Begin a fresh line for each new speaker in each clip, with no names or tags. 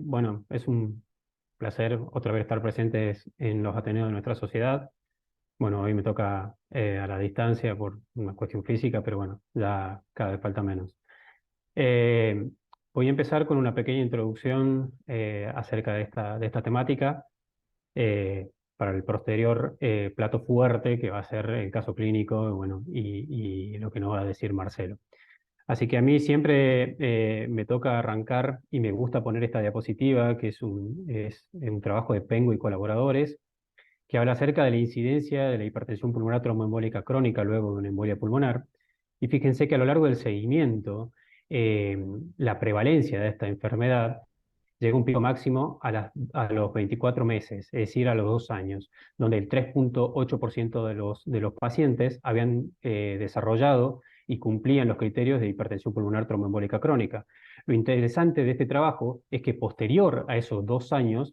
Bueno, es un placer otra vez estar presentes en los Ateneos de nuestra sociedad. Bueno, hoy me toca a la distancia por una cuestión física, pero bueno, ya cada vez falta menos. Eh, Voy a empezar con una pequeña introducción acerca de esta temática para el posterior plato fuerte que va a ser el caso clínico, bueno, y lo que nos va a decir Marcelo. Así que a mí siempre me toca arrancar y me gusta poner esta diapositiva, que es un trabajo de Pengo y colaboradores, que habla acerca de la incidencia de la hipertensión pulmonar tromboembólica crónica luego de una embolia pulmonar. Y fíjense que a lo largo del seguimiento, eh, la prevalencia de esta enfermedad llega a un pico máximo a los 24 meses, es decir, a los 2 años, donde el 3,8% de los pacientes habían desarrollado y cumplían los criterios de hipertensión pulmonar tromboembólica crónica. Lo interesante de este trabajo es que posterior a esos 2 años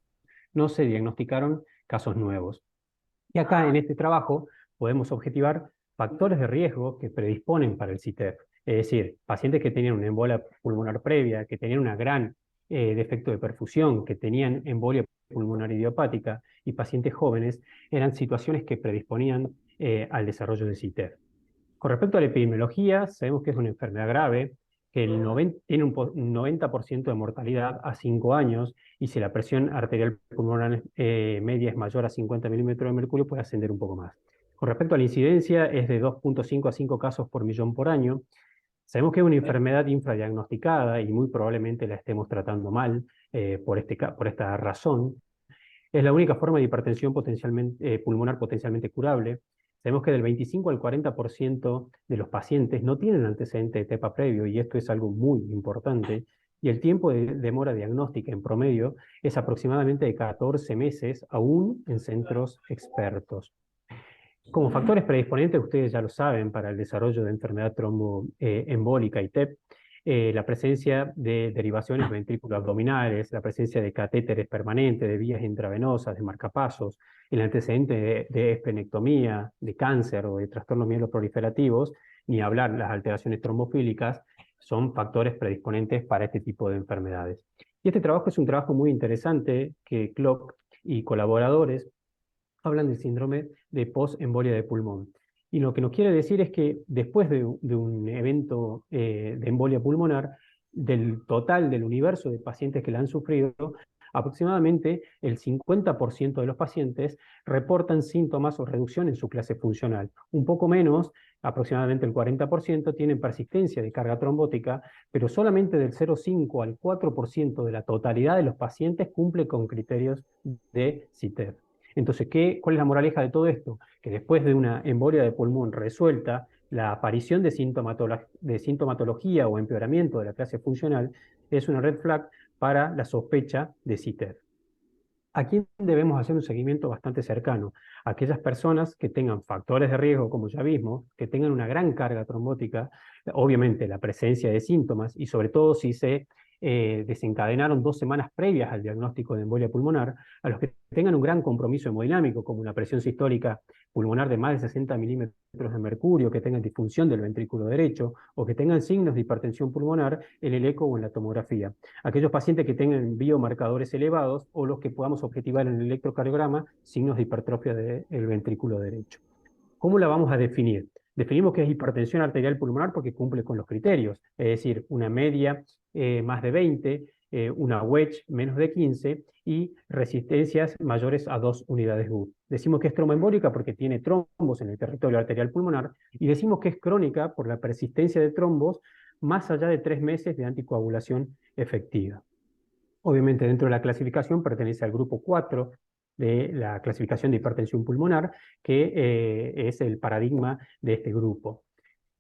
no se diagnosticaron casos nuevos. Y acá en este trabajo podemos objetivar factores de riesgo que predisponen para el CITEP, es decir, pacientes que tenían una embolia pulmonar previa, que tenían una gran defecto de perfusión, que tenían embolia pulmonar idiopática y pacientes jóvenes, eran situaciones que predisponían al desarrollo de CITEP. Con respecto a la epidemiología, sabemos que es una enfermedad grave, que tiene un 90% de mortalidad a 5 años, y si la presión arterial pulmonar media es mayor a 50 milímetros de mercurio, puede ascender un poco más. Con respecto a la incidencia, es de 2,5 a 5 casos por millón por año. Sabemos que es una enfermedad infradiagnosticada y muy probablemente la estemos tratando mal por esta razón. Es la única forma de hipertensión pulmonar potencialmente curable. Sabemos que del 25 al 40% de los pacientes no tienen antecedente de TEPA previo, y esto es algo muy importante. Y el tiempo de demora diagnóstica en promedio es aproximadamente de 14 meses, aún en centros expertos. Como factores predisponentes, ustedes ya lo saben, para el desarrollo de enfermedad tromboembólica y TEP, la presencia de derivaciones ventrículo-abdominales, la presencia de catéteres permanentes, de vías intravenosas, de marcapasos, el antecedente de esplenectomía, de cáncer o de trastornos mieloproliferativos, ni hablar las alteraciones trombofílicas, son factores predisponentes para este tipo de enfermedades. Y este trabajo es un trabajo muy interesante que Klock y colaboradores hablan del síndrome de post-embolia de pulmón. Y lo que nos quiere decir es que después de un evento de embolia pulmonar, del total del universo de pacientes que la han sufrido, aproximadamente el 50% de los pacientes reportan síntomas o reducción en su clase funcional. Un poco menos, aproximadamente el 40%, tienen persistencia de carga trombótica, pero solamente del 0,5 al 4% de la totalidad de los pacientes cumple con criterios de CITEP. Entonces, ¿cuál es la moraleja de todo esto? Que después de una embolia de pulmón resuelta, la aparición de sintomatología o empeoramiento de la clase funcional es una red flag para la sospecha de CITEP. ¿A quién debemos hacer un seguimiento bastante cercano? A aquellas personas que tengan factores de riesgo, como ya vimos, que tengan una gran carga trombótica, obviamente la presencia de síntomas, y sobre todo si se desencadenaron 2 semanas previas al diagnóstico de embolia pulmonar, a los que tengan un gran compromiso hemodinámico, como una presión sistólica pulmonar de más de 60 milímetros de mercurio, que tengan disfunción del ventrículo derecho, o que tengan signos de hipertensión pulmonar en el eco o en la tomografía. Aquellos pacientes que tengan biomarcadores elevados, o los que podamos objetivar en el electrocardiograma signos de hipertrofia del ventrículo derecho. ¿Cómo la vamos a definir? Definimos que es hipertensión arterial pulmonar porque cumple con los criterios, es decir, una media más de 20, una wedge menos de 15 y resistencias mayores a 2 unidades GU. Decimos que es tromboembólica porque tiene trombos en el territorio arterial pulmonar, y decimos que es crónica por la persistencia de trombos más allá de 3 meses de anticoagulación efectiva. Obviamente, dentro de la clasificación pertenece al grupo 4 de la clasificación de hipertensión pulmonar, que es el paradigma de este grupo.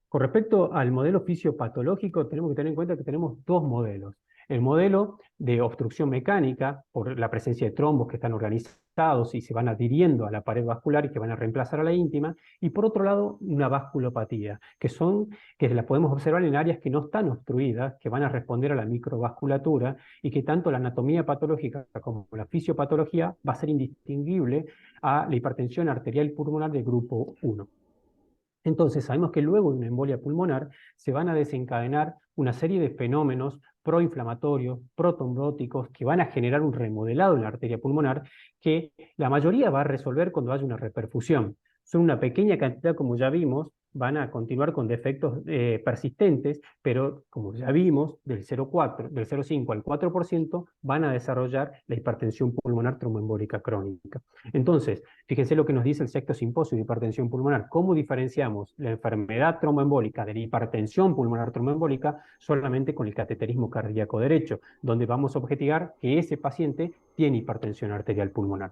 Con respecto al modelo fisiopatológico, tenemos que tener en cuenta que tenemos dos modelos. El modelo de obstrucción mecánica, por la presencia de trombos que están organizados y se van adhiriendo a la pared vascular y que van a reemplazar a la íntima, y por otro lado, una vasculopatía, que la podemos observar en áreas que no están obstruidas, que van a responder a la microvasculatura, y que tanto la anatomía patológica como la fisiopatología va a ser indistinguible a la hipertensión arterial pulmonar de grupo 1. Entonces, sabemos que luego de una embolia pulmonar se van a desencadenar una serie de fenómenos proinflamatorios, protrombóticos, que van a generar un remodelado en la arteria pulmonar, que la mayoría va a resolver cuando haya una reperfusión. Son una pequeña cantidad, como ya vimos, van a continuar con defectos persistentes, pero como ya vimos, del 0,5 al 4% van a desarrollar la hipertensión pulmonar tromboembólica crónica. Entonces, fíjense lo que nos dice el sexto simposio de hipertensión pulmonar. ¿Cómo diferenciamos la enfermedad tromboembólica de la hipertensión pulmonar tromboembólica? Solamente con el cateterismo cardíaco derecho, donde vamos a objetivar que ese paciente tiene hipertensión arterial pulmonar.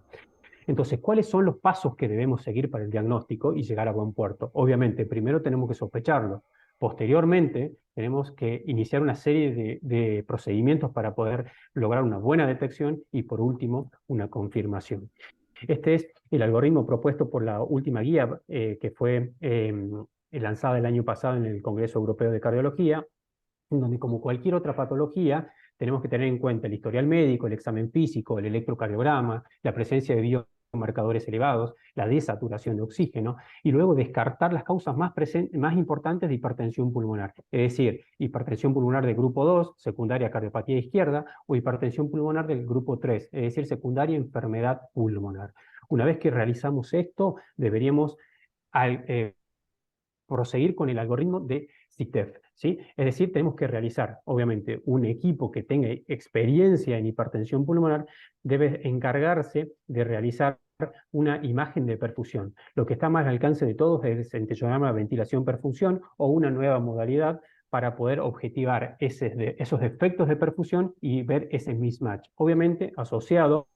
Entonces, ¿cuáles son los pasos que debemos seguir para el diagnóstico y llegar a buen puerto? Obviamente, primero tenemos que sospecharlo. Posteriormente, tenemos que iniciar una serie de procedimientos para poder lograr una buena detección y, por último, una confirmación. Este es el algoritmo propuesto por la última guía que fue lanzada el año pasado en el Congreso Europeo de Cardiología, en donde, como cualquier otra patología, tenemos que tener en cuenta el historial médico, el examen físico, el electrocardiograma, la presencia de biomarcadores elevados, la desaturación de oxígeno, y luego descartar las causas más importantes de hipertensión pulmonar, es decir, hipertensión pulmonar de grupo 2, secundaria cardiopatía izquierda, o hipertensión pulmonar del grupo 3, es decir, secundaria enfermedad pulmonar. Una vez que realizamos esto, deberíamos proseguir con el algoritmo de CITEF, ¿sí? Es decir, tenemos que realizar, obviamente, un equipo que tenga experiencia en hipertensión pulmonar debe encargarse de realizar una imagen de perfusión. Lo que está más al alcance de todos es el centellograma de ventilación-perfusión o una nueva modalidad para poder objetivar esos defectos de perfusión y ver ese mismatch. Obviamente, asociado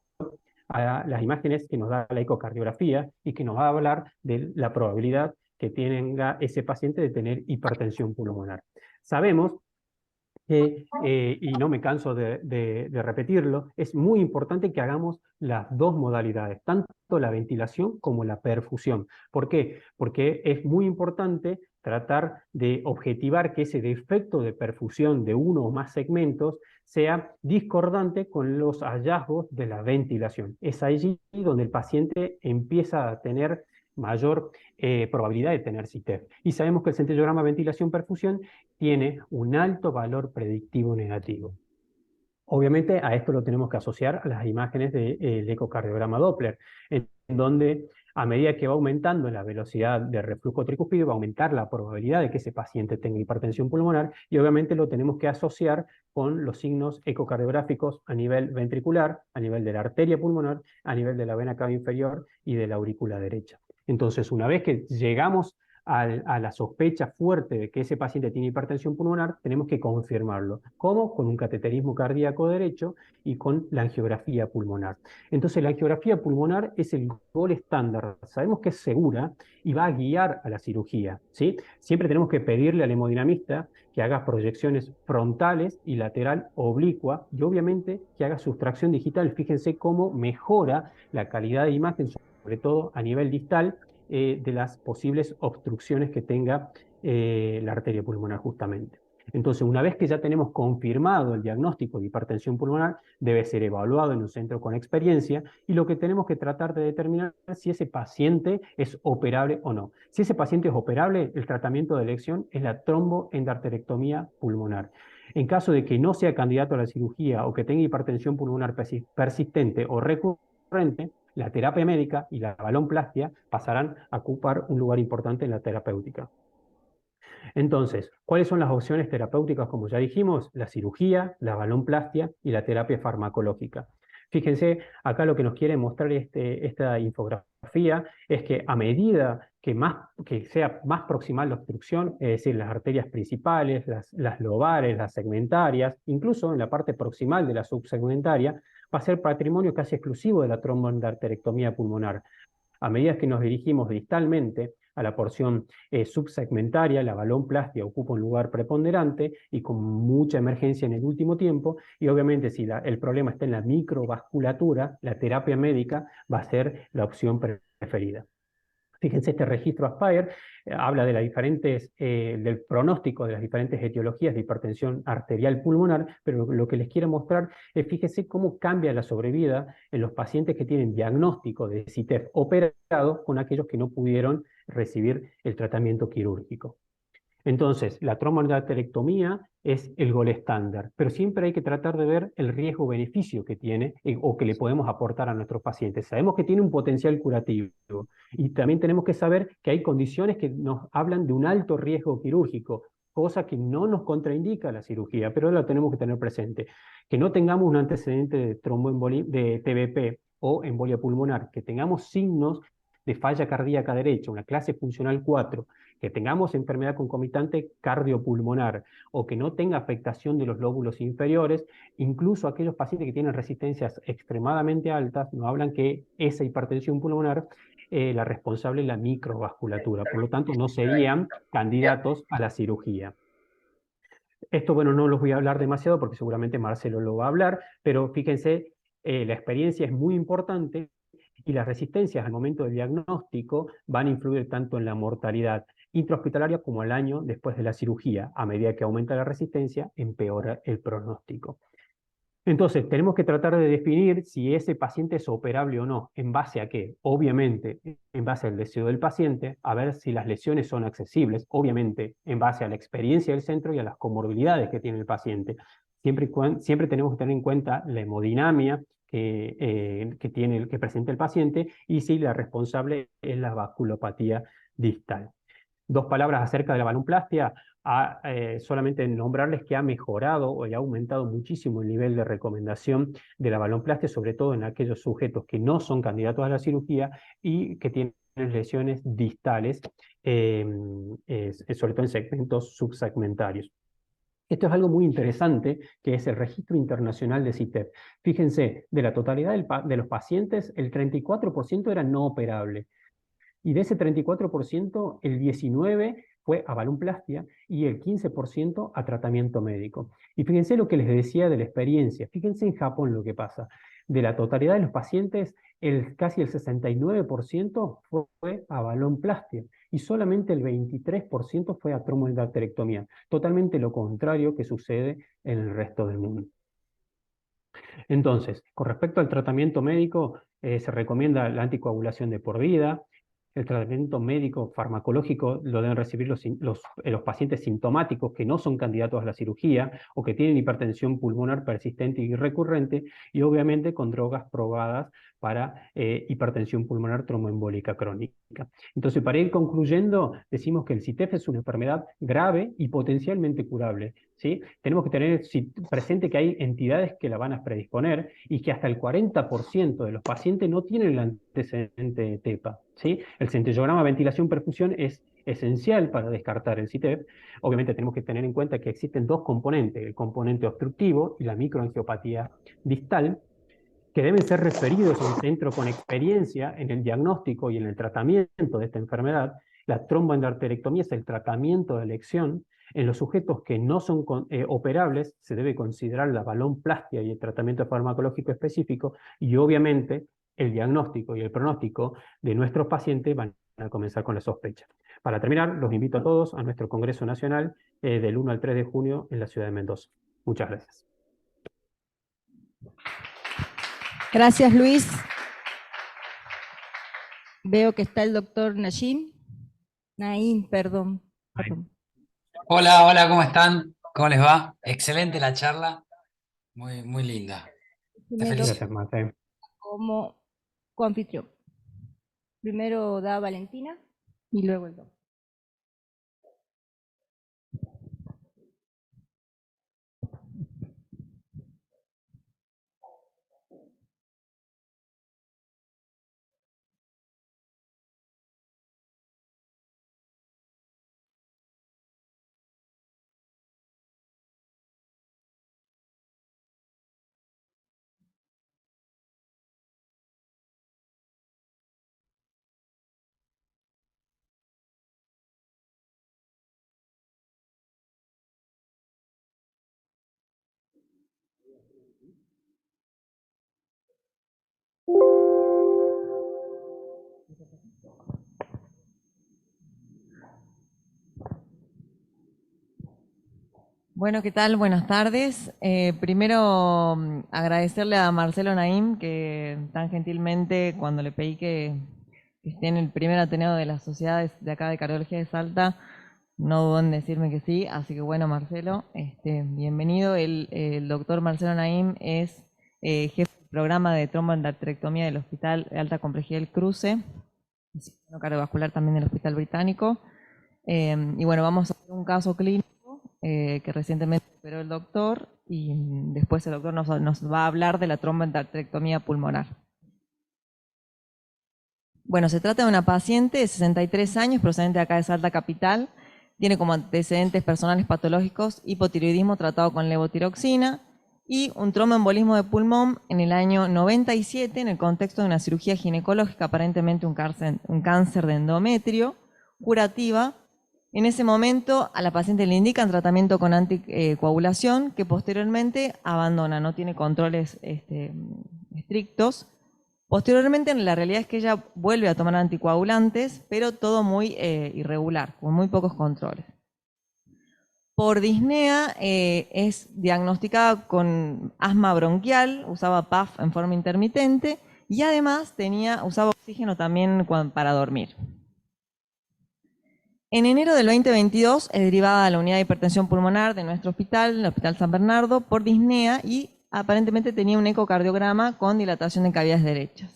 a las imágenes que nos da la ecocardiografía y que nos va a hablar de la probabilidad que tenga ese paciente de tener hipertensión pulmonar. Sabemos que, y no me canso de repetirlo, es muy importante que hagamos las dos modalidades, tanto la ventilación como la perfusión. ¿Por qué? Porque es muy importante tratar de objetivar que ese defecto de perfusión de uno o más segmentos sea discordante con los hallazgos de la ventilación. Es allí donde el paciente empieza a tener mayor probabilidad de tener CITEF. Y sabemos que el centellograma ventilación-perfusión tiene un alto valor predictivo negativo. Obviamente a esto lo tenemos que asociar a las imágenes del ecocardiograma Doppler, en donde a medida que va aumentando la velocidad de reflujo tricuspídeo, va a aumentar la probabilidad de que ese paciente tenga hipertensión pulmonar y obviamente lo tenemos que asociar con los signos ecocardiográficos a nivel ventricular, a nivel de la arteria pulmonar, a nivel de la vena cava inferior y de la aurícula derecha. Entonces, una vez que llegamos a la sospecha fuerte de que ese paciente tiene hipertensión pulmonar, tenemos que confirmarlo. ¿Cómo? Con un cateterismo cardíaco derecho y con la angiografía pulmonar. Entonces, la angiografía pulmonar es el gol estándar. Sabemos que es segura y va a guiar a la cirugía, ¿sí? Siempre tenemos que pedirle al hemodinamista que haga proyecciones frontales y lateral oblicua y obviamente que haga sustracción digital. Fíjense cómo mejora la calidad de imagen, sobre todo a nivel distal, de las posibles obstrucciones que tenga la arteria pulmonar justamente. Entonces, una vez que ya tenemos confirmado el diagnóstico de hipertensión pulmonar, debe ser evaluado en un centro con experiencia y lo que tenemos que tratar de determinar es si ese paciente es operable o no. Si ese paciente es operable, el tratamiento de elección es la tromboendarterectomía pulmonar. En caso de que no sea candidato a la cirugía o que tenga hipertensión pulmonar persistente o recurrente, la terapia médica y la balonplastia pasarán a ocupar un lugar importante en la terapéutica. Entonces, ¿cuáles son las opciones terapéuticas? Como ya dijimos, la cirugía, la balonplastia y la terapia farmacológica. Fíjense, acá lo que nos quiere mostrar esta infografía es que a medida que sea más proximal la obstrucción, es decir, las arterias principales, las lobares, las segmentarias, incluso en la parte proximal de la subsegmentaria, va a ser patrimonio casi exclusivo de la tromboendarterectomía pulmonar. A medida que nos dirigimos distalmente a la porción subsegmentaria, la balonplastia ocupa un lugar preponderante y con mucha emergencia en el último tiempo, y obviamente si el problema está en la microvasculatura, la terapia médica va a ser la opción preferida. Fíjense, este registro Aspire habla de del pronóstico de las diferentes etiologías de hipertensión arterial pulmonar, pero lo que les quiero mostrar es, fíjense cómo cambia la sobrevida en los pacientes que tienen diagnóstico de CITEF operado con aquellos que no pudieron recibir el tratamiento quirúrgico. Entonces, la tromboendarterectomía es el gol estándar, pero siempre hay que tratar de ver el riesgo-beneficio que tiene o que le podemos aportar a nuestros pacientes. Sabemos que tiene un potencial curativo y también tenemos que saber que hay condiciones que nos hablan de un alto riesgo quirúrgico, cosa que no nos contraindica la cirugía, pero lo tenemos que tener presente. Que no tengamos un antecedente de tromboembolia, de TBP o embolia pulmonar, que tengamos signos de falla cardíaca derecha, una clase funcional 4, que tengamos enfermedad concomitante cardiopulmonar o que no tenga afectación de los lóbulos inferiores, incluso aquellos pacientes que tienen resistencias extremadamente altas, nos hablan que esa hipertensión pulmonar, la responsable es la microvasculatura, por lo tanto no serían candidatos a la cirugía. Esto, bueno, no los voy a hablar demasiado porque seguramente Marcelo lo va a hablar, pero fíjense, la experiencia es muy importante y las resistencias al momento del diagnóstico van a influir tanto en la mortalidad intrahospitalaria como al año después de la cirugía. A medida que aumenta la resistencia, empeora el pronóstico. Entonces, tenemos que tratar de definir si ese paciente es operable o no. ¿En base a qué? Obviamente, en base al deseo del paciente, a ver si las lesiones son accesibles. Obviamente, en base a la experiencia del centro y a las comorbilidades que tiene el paciente. Siempre tenemos que tener en cuenta la hemodinamia que presenta el paciente y si la responsable es la vasculopatía distal. Dos palabras acerca de la balonplastia. Solamente nombrarles que ha mejorado y ha aumentado muchísimo el nivel de recomendación de la balonplastia, sobre todo en aquellos sujetos que no son candidatos a la cirugía y que tienen lesiones distales, sobre todo en segmentos subsegmentarios. Esto es algo muy interesante, que es el Registro Internacional de CITEP. Fíjense, de la totalidad de los pacientes, el 34% era no operable. Y de ese 34%, el 19% fue a balonplastia y el 15% a tratamiento médico. Y fíjense lo que les decía de la experiencia. Fíjense en Japón lo que pasa. De la totalidad de los pacientes, casi el 69% fue a balonplastia y solamente el 23% fue a tromboendarterectomía. Totalmente lo contrario que sucede en el resto del mundo. Entonces, con respecto al tratamiento médico, se recomienda la anticoagulación de por vida. El tratamiento médico farmacológico lo deben recibir los pacientes sintomáticos que no son candidatos a la cirugía o que tienen hipertensión pulmonar persistente y recurrente, y obviamente con drogas probadas para hipertensión pulmonar tromboembólica crónica. Entonces, para ir concluyendo, decimos que el CITEF es una enfermedad grave y potencialmente curable, ¿sí? Tenemos que tener presente que hay entidades que la van a predisponer y que hasta el 40% de los pacientes no tienen el antecedente de TEPA, ¿sí? El centellograma ventilación-perfusión es esencial para descartar el CITEP. Obviamente tenemos que tener en cuenta que existen dos componentes, el componente obstructivo y la microangiopatía distal, que deben ser referidos a un centro con experiencia en el diagnóstico y en el tratamiento de esta enfermedad. La tromboendarterectomía es el tratamiento de elección. En los sujetos que no son operables, se debe considerar la balonplastia y el tratamiento farmacológico específico, y obviamente el diagnóstico y el pronóstico de nuestros pacientes van a comenzar con la sospecha. Para terminar, los invito a todos a nuestro Congreso Nacional del 1 al 3 de junio en la ciudad de Mendoza. Muchas gracias.
Gracias, Luis. Veo que está el doctor Naim, perdón.
Hola, hola, ¿cómo están? ¿Cómo les va? Excelente la charla, muy linda. Te felicito.
Gracias, Marta.
Como coanfitrión. Primero da Valentina y luego el doctor.
Bueno, ¿qué tal? Buenas tardes. Primero, agradecerle a Marcelo Naim que tan gentilmente, cuando le pedí que que esté en el primer Ateneo de las sociedades de acá de Cardiología de Salta, no dudó en decirme que sí, así que bueno, Marcelo, bienvenido. El doctor Marcelo Naim es jefe del programa de tromboendarterectomía del Hospital de Alta Complejidad del Cruce, cirujano cardiovascular también del Hospital Británico. Y bueno, vamos a hacer un caso clínico que recientemente operó el doctor, y después el doctor nos va a hablar de la tromboendarterectomía pulmonar. Bueno, se trata de una paciente de 63 años, procedente de acá de Salta Capital. Tiene como antecedentes personales patológicos hipotiroidismo tratado con levotiroxina y un tromboembolismo de pulmón en el año 97 en el contexto de una cirugía ginecológica, aparentemente un cáncer de endometrio, curativa. En ese momento a la paciente le indican tratamiento con anticoagulación que posteriormente abandona, no tiene controles estrictos. Posteriormente, la realidad es que ella vuelve a tomar anticoagulantes, pero todo muy irregular, con muy pocos controles. Por disnea es diagnosticada con asma bronquial, usaba PAF en forma intermitente y además usaba oxígeno también para dormir. En enero del 2022 es derivada a la unidad de hipertensión pulmonar de nuestro hospital, el Hospital San Bernardo, por disnea y aparentemente tenía un ecocardiograma con dilatación de cavidades derechas.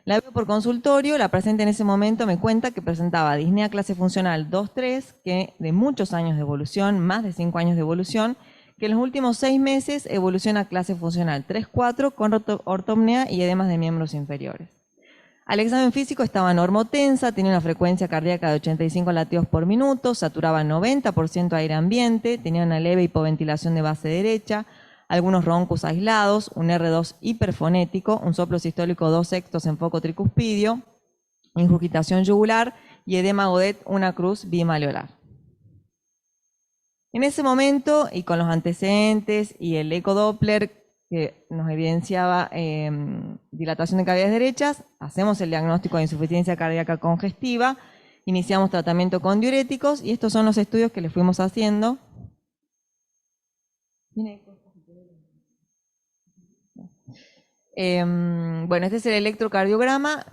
La veo por consultorio, la paciente en ese momento me cuenta que presentaba disnea clase funcional 2-3, que de muchos años de evolución, más de 5 años de evolución, que en los últimos 6 meses evoluciona a clase funcional 3-4 con ortopnea y edemas de miembros inferiores. Al examen físico estaba normotensa, tenía una frecuencia cardíaca de 85 latidos por minuto, saturaba 90% aire ambiente, tenía una leve hipoventilación de base derecha, algunos roncos aislados, un R2 hiperfonético, un soplo sistólico 2/6 en foco tricuspidio, ingurgitación yugular y edema Godet, una cruz bimaleolar. En ese momento, y con los antecedentes y el ecodoppler que nos evidenciaba dilatación de cavidades derechas, hacemos el diagnóstico de insuficiencia cardíaca congestiva, iniciamos tratamiento con diuréticos y estos son los estudios que le fuimos haciendo. Bueno, este es el electrocardiograma,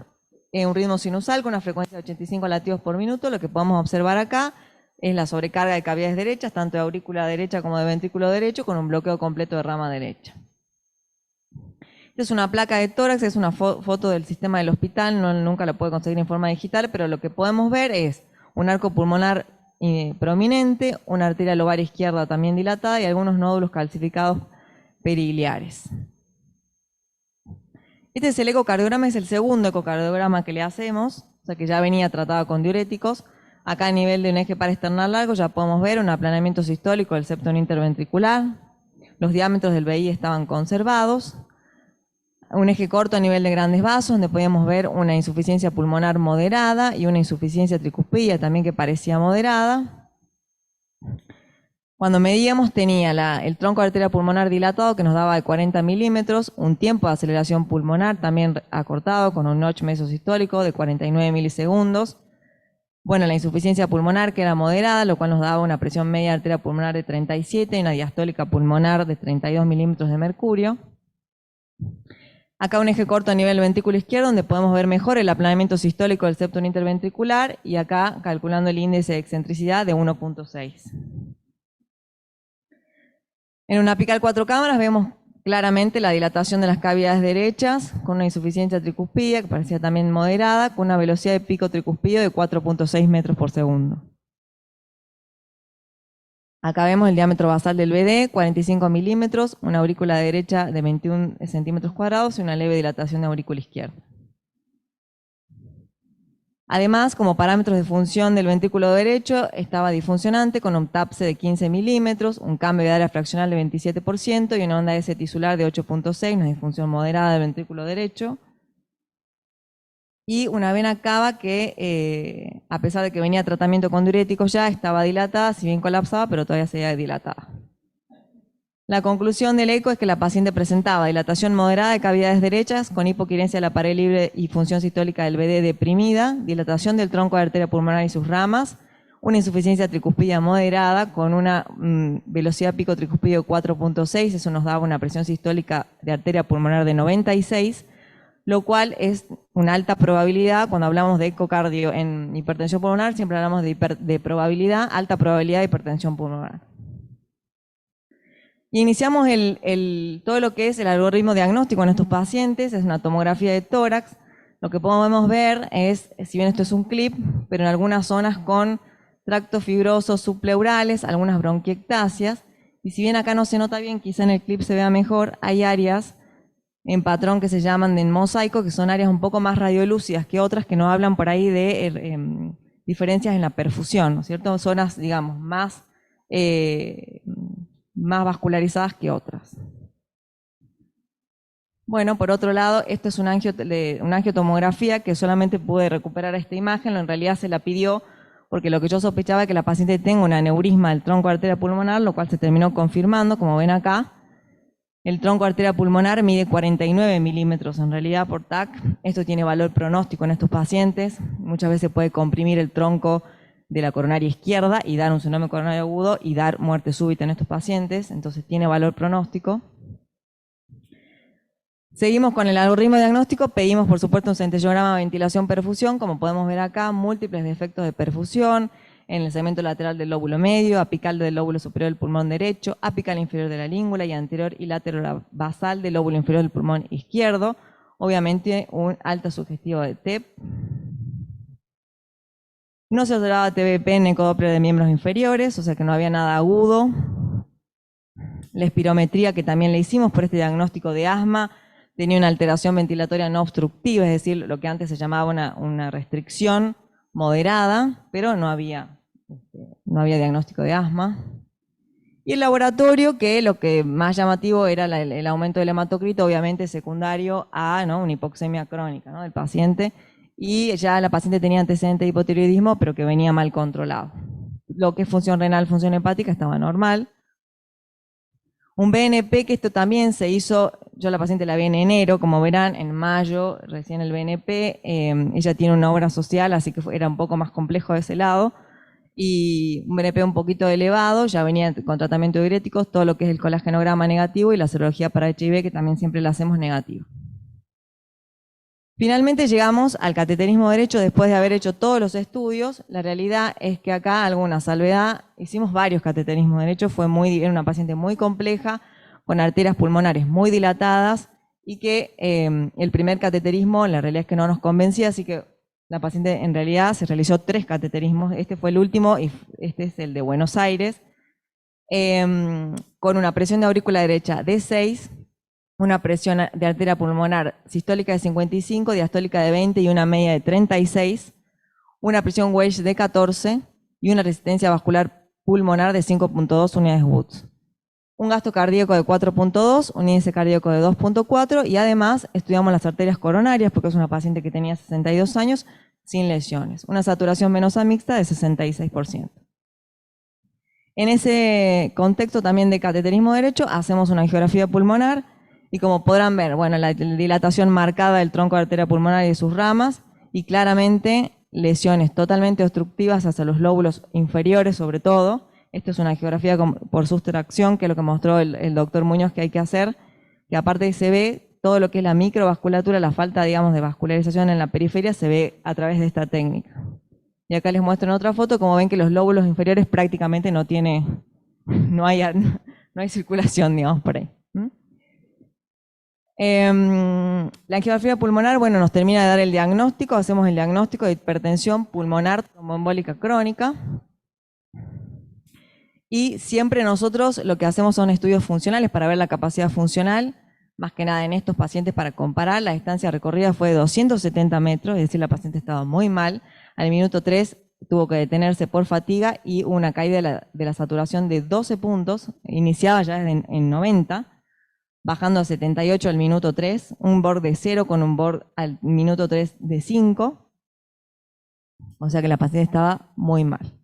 un ritmo sinusal con una frecuencia de 85 latidos por minuto. Lo que podemos observar acá es la sobrecarga de cavidades derechas, tanto de aurícula derecha como de ventrículo derecho, con un bloqueo completo de rama derecha. Esta es una placa de tórax, es una foto del sistema del hospital, nunca la puede conseguir en forma digital, pero lo que podemos ver es un arco pulmonar prominente, una arteria lobar izquierda también dilatada y algunos nódulos calcificados periliares. Este es el ecocardiograma, es el segundo ecocardiograma que le hacemos, o sea que ya venía tratada con diuréticos. Acá a nivel de un eje paraesternal largo ya podemos ver un aplanamiento sistólico del septo interventricular. Los diámetros del VI estaban conservados. Un eje corto a nivel de grandes vasos, donde podíamos ver una insuficiencia pulmonar moderada y una insuficiencia tricuspidia también que parecía moderada. Cuando medíamos tenía el tronco de arteria pulmonar dilatado que nos daba de 40 milímetros, un tiempo de aceleración pulmonar también acortado con un notch mesosistólico de 49 milisegundos. Bueno, la insuficiencia pulmonar que era moderada, lo cual nos daba una presión media de arteria pulmonar de 37 y una diastólica pulmonar de 32 milímetros de mercurio. Acá un eje corto a nivel ventrículo izquierdo, donde podemos ver mejor el aplanamiento sistólico del septo interventricular y acá calculando el índice de excentricidad de 1.6. En una apical 4 cámaras vemos claramente la dilatación de las cavidades derechas con una insuficiencia tricuspidia que parecía también moderada, con una velocidad de pico tricuspidio de 4.6 metros por segundo. Acá vemos el diámetro basal del BD, 45 milímetros, una aurícula derecha de 21 centímetros cuadrados y una leve dilatación de aurícula izquierda. Además, como parámetros de función del ventrículo derecho, estaba disfuncionante con un TAPSE de 15 milímetros, un cambio de área fraccional de 27% y una onda S tisular de 8.6, una disfunción moderada del ventrículo derecho. Y una vena cava que, a pesar de que venía tratamiento con diuréticos ya, estaba dilatada, si bien colapsaba, pero todavía seguía dilatada. La conclusión del eco es que la paciente presentaba dilatación moderada de cavidades derechas con hipoquirencia de la pared libre y función sistólica del BD deprimida, dilatación del tronco de arteria pulmonar y sus ramas, una insuficiencia tricuspidia moderada con una velocidad pico tricuspidio de 4.6, eso nos daba una presión sistólica de arteria pulmonar de 96, lo cual es una alta probabilidad. Cuando hablamos de ecocardio en hipertensión pulmonar, siempre hablamos de probabilidad, alta probabilidad de hipertensión pulmonar. Y iniciamos todo lo que es el algoritmo diagnóstico en estos pacientes. Es una tomografía de tórax. Lo que podemos ver es, si bien esto es un clip, pero en algunas zonas con tractos fibrosos subpleurales, algunas bronquiectasias. Y si bien acá no se nota bien, quizá en el clip se vea mejor, hay áreas en patrón que se llaman de mosaico, que son áreas un poco más radiolúcidas que otras, que nos hablan por ahí de diferencias en la perfusión, ¿no es cierto? Zonas, digamos, más vascularizadas que otras. Bueno, por otro lado, esto es una angiotomografía que solamente pude recuperar esta imagen, en realidad se la pidió porque lo que yo sospechaba es que la paciente tenga un aneurisma del tronco de arteria pulmonar, lo cual se terminó confirmando, como ven acá. El tronco de arteria pulmonar mide 49 milímetros en realidad por TAC. Esto tiene valor pronóstico en estos pacientes. Muchas veces puede comprimir el tronco de la coronaria izquierda y dar un síndrome coronario agudo y dar muerte súbita en estos pacientes. Entonces tiene valor pronóstico. Seguimos con el algoritmo diagnóstico, pedimos por supuesto un centellograma de ventilación-perfusión, como podemos ver acá, múltiples defectos de perfusión en el segmento lateral del lóbulo medio, apical del lóbulo superior del pulmón derecho, apical inferior de la língula y anterior y lateral basal del lóbulo inferior del pulmón izquierdo, obviamente un alta sugestivo de TEP. No se observaba TBP en ecodoppler de miembros inferiores, o sea que no había nada agudo. La espirometría que también le hicimos por este diagnóstico de asma, tenía una alteración ventilatoria no obstructiva, es decir, lo que antes se llamaba una restricción moderada, pero no había diagnóstico de asma. Y el laboratorio, que lo que más llamativo era el aumento del hematocrito, obviamente secundario a una hipoxemia crónica, ¿no?, del paciente, y ya la paciente tenía antecedente de hipotiroidismo, pero que venía mal controlado. Lo que es función renal, función hepática estaba normal. Un BNP, que esto también se hizo, yo a la paciente la vi en enero, como verán, en mayo recién el BNP, ella tiene una obra social, así que era un poco más complejo de ese lado, y un BNP un poquito elevado, ya venía con tratamiento de diuréticos, todo lo que es el colágenograma negativo y la serología para HIV, que también siempre la hacemos negativa. Finalmente llegamos al cateterismo derecho después de haber hecho todos los estudios. La realidad es que acá alguna salvedad, hicimos varios cateterismos derechos, era una paciente muy compleja, con arterias pulmonares muy dilatadas y que el primer cateterismo la realidad es que no nos convencía, así que la paciente en realidad se realizó 3 cateterismos, este fue el último y este es el de Buenos Aires, con una presión de aurícula derecha de 6, una presión de arteria pulmonar sistólica de 55, diastólica de 20 y una media de 36, una presión Welch de 14 y una resistencia vascular pulmonar de 5.2 unidades Woods. Un gasto cardíaco de 4.2, un índice cardíaco de 2.4 y además estudiamos las arterias coronarias porque es una paciente que tenía 62 años sin lesiones. Una saturación venosa mixta de 66%. En ese contexto también de cateterismo derecho hacemos una angiografía pulmonar. Y como podrán ver, bueno, la dilatación marcada del tronco de arteria pulmonar y de sus ramas, y claramente lesiones totalmente obstructivas hacia los lóbulos inferiores sobre todo. Esto es una angiografía por sustracción, que es lo que mostró el doctor Muñoz que hay que hacer, que aparte se ve todo lo que es la microvasculatura, la falta, digamos, de vascularización en la periferia, se ve a través de esta técnica. Y acá les muestro en otra foto, como ven que los lóbulos inferiores prácticamente no hay circulación, digamos, por ahí. La angiografía pulmonar, bueno, nos termina de dar el diagnóstico, hacemos el diagnóstico de hipertensión pulmonar tromboembólica crónica. Y siempre nosotros lo que hacemos son estudios funcionales para ver la capacidad funcional, más que nada en estos pacientes para comparar. La distancia recorrida fue de 270 metros, es decir, la paciente estaba muy mal. Al minuto 3 tuvo que detenerse por fatiga y una caída de la saturación de 12 puntos, iniciaba ya en 90, bajando a 78 al minuto 3, un BORD de 0 con un BORD al minuto 3 de 5, o sea que la paciente estaba muy mal.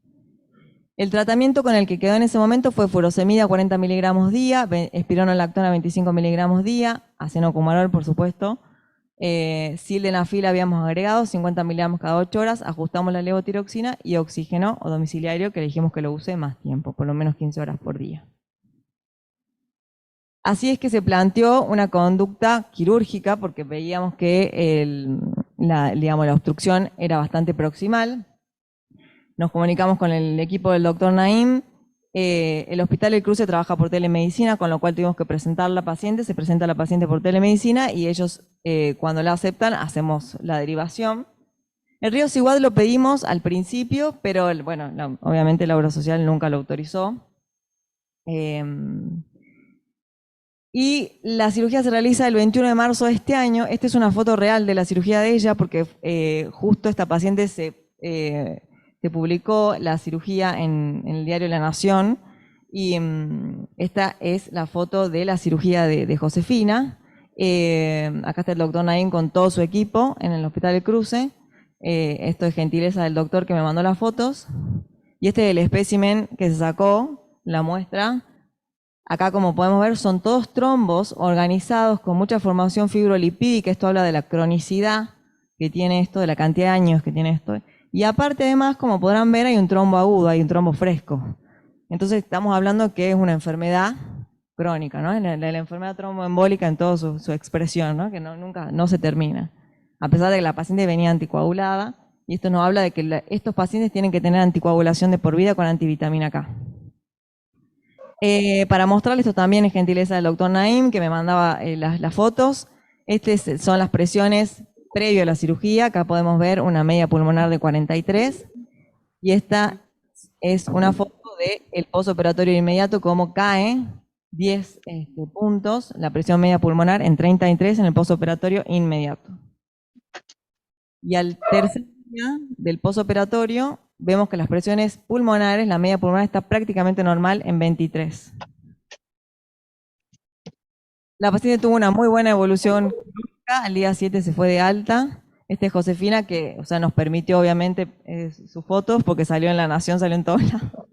El tratamiento con el que quedó en ese momento fue furosemida 40 miligramos día, espironolactona 25 miligramos día, acenocumarol por supuesto, sildenafil habíamos agregado 50 miligramos cada 8 horas, ajustamos la levotiroxina y oxígeno o domiciliario que le dijimos que lo use más tiempo, por lo menos 15 horas por día. Así es que se planteó una conducta quirúrgica porque veíamos que digamos, la obstrucción era bastante proximal. Nos comunicamos con el equipo del doctor Naim. El Hospital El Cruce trabaja por telemedicina, con lo cual tuvimos que presentar a la paciente. Se presenta a la paciente por telemedicina y ellos, cuando la aceptan, hacemos la derivación. El Río Siguad lo pedimos al principio, pero bueno, obviamente la obra social nunca lo autorizó. Y la cirugía se realiza el 21 de marzo de este año. Esta es una foto real de la cirugía de ella, porque justo esta paciente se publicó la cirugía en el diario La Nación. Y esta es la foto de la cirugía de Josefina. Acá está el doctor Naim con todo su equipo en el Hospital del Cruce. Esto es gentileza del doctor que me mandó las fotos. Y este es el espécimen que se sacó, la muestra. Acá, como podemos ver, son todos trombos organizados con mucha formación fibrolipídica. Esto habla de la cronicidad que tiene esto, de la cantidad de años que tiene esto. Y aparte, además, como podrán ver, hay un trombo agudo, hay un trombo fresco. Entonces, estamos hablando que es una enfermedad crónica, ¿no? La enfermedad tromboembólica en toda su expresión, ¿no? Que nunca se termina. A pesar de que la paciente venía anticoagulada, y esto nos habla de que estos pacientes tienen que tener anticoagulación de por vida con antivitamina K. Para mostrarles, esto también es gentileza del doctor Naim, que me mandaba las fotos. Estas son las presiones previo a la cirugía. Acá podemos ver una media pulmonar de 43. Y esta es una foto del postoperatorio inmediato, cómo cae 10 puntos la presión media pulmonar en 33 en el postoperatorio inmediato. Y al tercer día del postoperatorio vemos que las presiones pulmonares, la media pulmonar está prácticamente normal en 23. La paciente tuvo una muy buena evolución clínica, al día 7 se fue de alta. Esta es Josefina, que nos permitió obviamente sus fotos, porque salió en La Nación, salió en todos lados.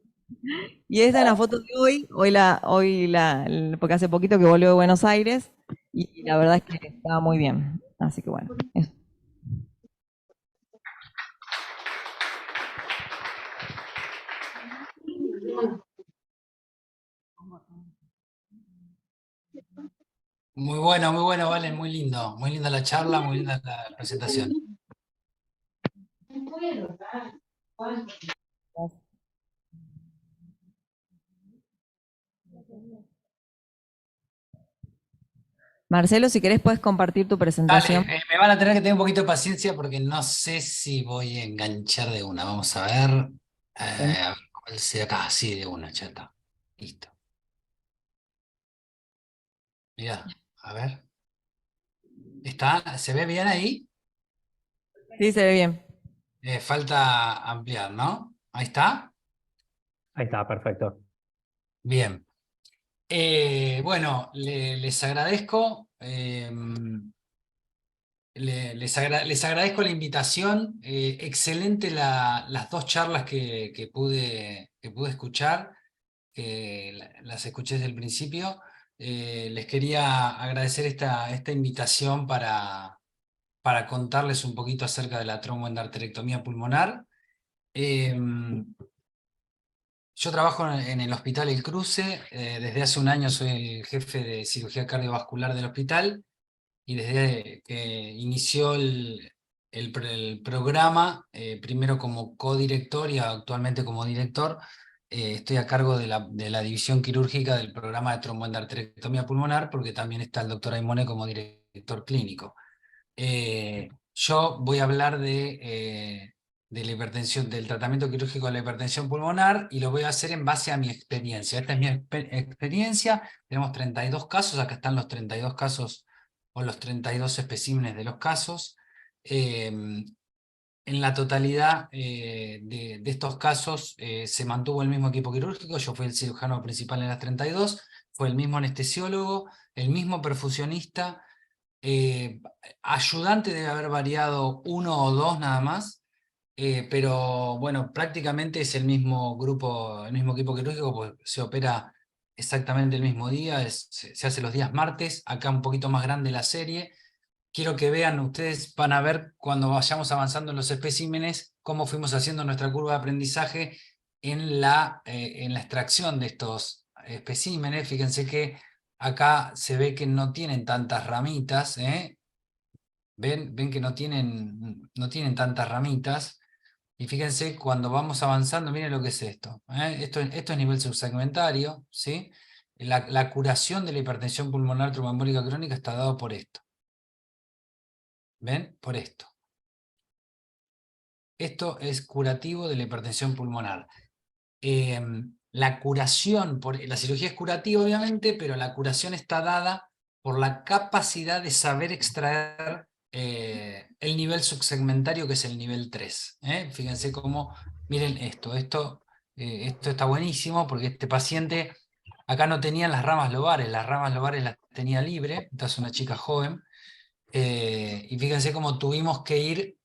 Y esta es la foto de hoy, porque hace poquito que volvió de Buenos Aires, y la verdad es que estaba muy bien. Así que bueno, eso.
Muy bueno, Valen, muy lindo. Muy linda la charla, muy linda la presentación.
Marcelo, si querés puedes compartir tu
Dale,
presentación.
me van a tener que tener un poquito de paciencia porque no sé si voy a enganchar de una. Vamos a ver cuál sea acá. Sí, de una, ya está. Listo. Mirá, a ver. ¿Se ve bien ahí?
Sí, se ve bien.
Falta ampliar, ¿no? Ahí está.
Ahí está, perfecto.
Bien. Bueno, les agradezco. Les agradezco la invitación. Excelente las dos charlas que pude escuchar, que las escuché desde el principio. Les quería agradecer esta invitación para contarles un poquito acerca de la tromboendarterectomía pulmonar. Yo trabajo en el Hospital El Cruce. Desde hace un año soy el jefe de cirugía cardiovascular del hospital. Y desde que inició el programa, primero como codirector y actualmente como director, estoy a cargo de la división quirúrgica del programa de tromboendarterectomía pulmonar, porque también está el doctor Aimone como director clínico. Yo voy a hablar de la hipertensión, del tratamiento quirúrgico de la hipertensión pulmonar, y lo voy a hacer en base a mi experiencia. Esta es mi experiencia. Tenemos 32 casos, acá están los 32 casos o los 32 especímenes de los casos. En la totalidad de estos casos se mantuvo el mismo equipo quirúrgico. Yo fui el cirujano principal en las 32, fue el mismo anestesiólogo, el mismo perfusionista. Ayudante debe haber variado uno o dos nada más, pero bueno, prácticamente es el mismo grupo, el mismo equipo quirúrgico, pues se opera exactamente el mismo día, se hace los días martes. Acá un poquito más grande la serie. Quiero que vean, ustedes van a ver cuando vayamos avanzando en los especímenes, cómo fuimos haciendo nuestra curva de aprendizaje en la extracción de estos especímenes. Fíjense que acá se ve que no tienen tantas ramitas, Ven que no tienen tantas ramitas. Y fíjense, cuando vamos avanzando, miren lo que es esto. Esto es nivel subsegmentario, ¿sí? La curación de la hipertensión pulmonar tromboembólica crónica está dado por esto. ¿Ven? Por esto. Esto es curativo de la hipertensión pulmonar. La curación, la cirugía es curativa obviamente, pero la curación está dada por la capacidad de saber extraer el nivel subsegmentario, que es el nivel 3. Fíjense cómo, miren esto está buenísimo porque este paciente acá no tenía las ramas lobares las tenía libre, esta es una chica joven, y fíjense cómo tuvimos que ir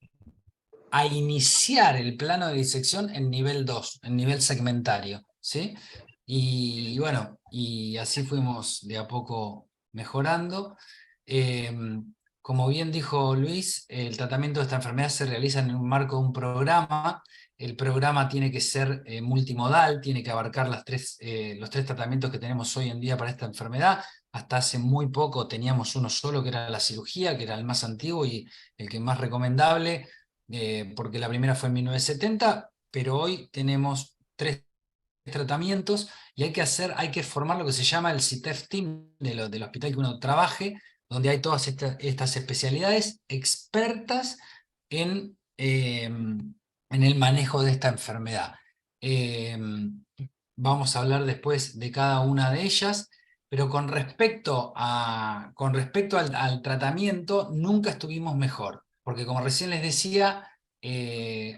a iniciar el plano de disección en nivel 2, en nivel segmentario, ¿sí? Y bueno, y así fuimos de a poco mejorando. Como bien dijo Luis, el tratamiento de esta enfermedad se realiza en un marco de un programa. El programa tiene que ser multimodal, tiene que abarcar los tres tratamientos que tenemos hoy en día para esta enfermedad. Hasta hace muy poco teníamos uno solo, que era la cirugía, que era el más antiguo y el que más recomendable, porque la primera fue en 1970, pero hoy tenemos 3 tratamientos y hay que formar lo que se llama el CITEF Team del hospital que uno trabaje, donde hay todas estas especialidades expertas en el manejo de esta enfermedad. Vamos a hablar después de cada una de ellas, pero con respecto al tratamiento, nunca estuvimos mejor, porque como recién les decía,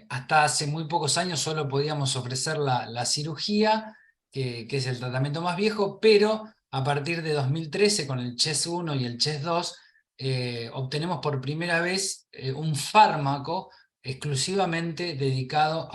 hasta hace muy pocos años solo podíamos ofrecer la cirugía, que es el tratamiento más viejo, pero a partir de 2013, con el CHES-1 y el CHES-2, obtenemos por primera vez un fármaco exclusivamente dedicado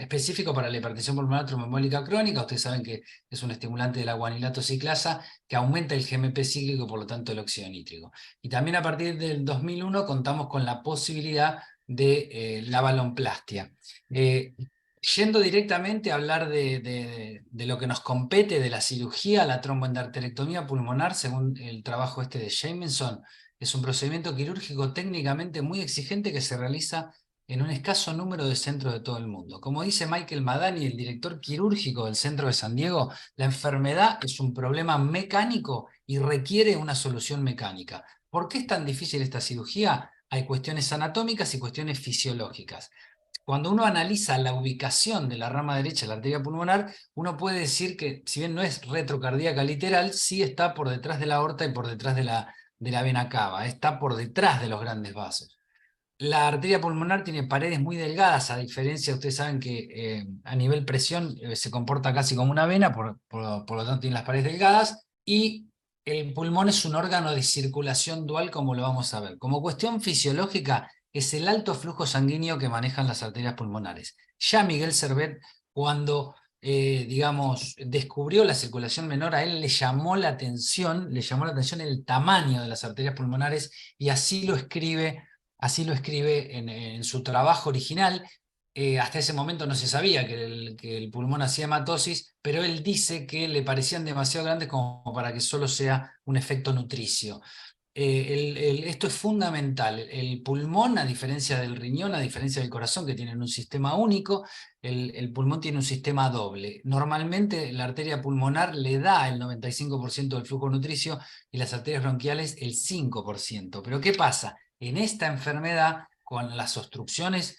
específico para la hipertensión pulmonar tromboembólica crónica. Ustedes saben que es un estimulante de la guanilato ciclasa que aumenta el GMP cíclico y por lo tanto el óxido nítrico. Y también a partir del 2001 contamos con la posibilidad de la balonplastia. Yendo directamente a hablar de lo que nos compete de la cirugía, la tromboendarterectomía pulmonar, según el trabajo de Jamieson, es un procedimiento quirúrgico técnicamente muy exigente que se realiza en un escaso número de centros de todo el mundo. Como dice Michael Madani, el director quirúrgico del Centro de San Diego, la enfermedad es un problema mecánico y requiere una solución mecánica. ¿Por qué es tan difícil esta cirugía? Hay cuestiones anatómicas y cuestiones fisiológicas. Cuando uno analiza la ubicación de la rama derecha de la arteria pulmonar, uno puede decir que, si bien no es retrocardíaca literal, sí está por detrás de la aorta y por detrás de la vena cava, está por detrás de los grandes vasos. La arteria pulmonar tiene paredes muy delgadas, a diferencia, ustedes saben que a nivel presión se comporta casi como una vena, por lo tanto tiene las paredes delgadas, y el pulmón es un órgano de circulación dual, como lo vamos a ver. Como cuestión fisiológica, es el alto flujo sanguíneo que manejan las arterias pulmonares. Ya Miguel Servet, cuando digamos, descubrió la circulación menor, a él le llamó la atención el tamaño de las arterias pulmonares, y así lo escribe en su trabajo original. Hasta ese momento no se sabía que el pulmón hacía hematosis, pero él dice que le parecían demasiado grandes como para que solo sea un efecto nutricio. Esto es fundamental. El pulmón, a diferencia del riñón, a diferencia del corazón, que tienen un sistema único, el pulmón tiene un sistema doble. Normalmente la arteria pulmonar le da el 95% del flujo nutricio y las arterias bronquiales el 5%. Pero ¿qué pasa? En esta enfermedad, con las obstrucciones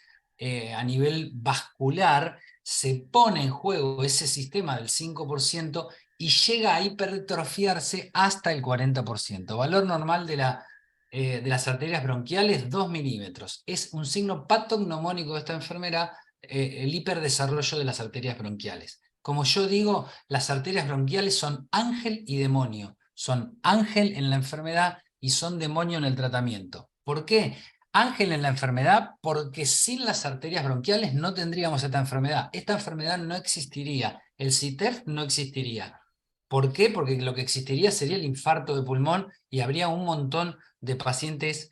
a nivel vascular, se pone en juego ese sistema del 5% y llega a hipertrofiarse hasta el 40%. Valor normal de las arterias bronquiales, 2 milímetros. Es un signo patognomónico de esta enfermedad, el hiperdesarrollo de las arterias bronquiales. Como yo digo, las arterias bronquiales son ángel y demonio. Son ángel en la enfermedad y son demonio en el tratamiento. ¿Por qué? Ángel en la enfermedad, porque sin las arterias bronquiales no tendríamos esta enfermedad. Esta enfermedad no existiría. El CITEF no existiría. ¿Por qué? Porque lo que existiría sería el infarto de pulmón y habría un montón de pacientes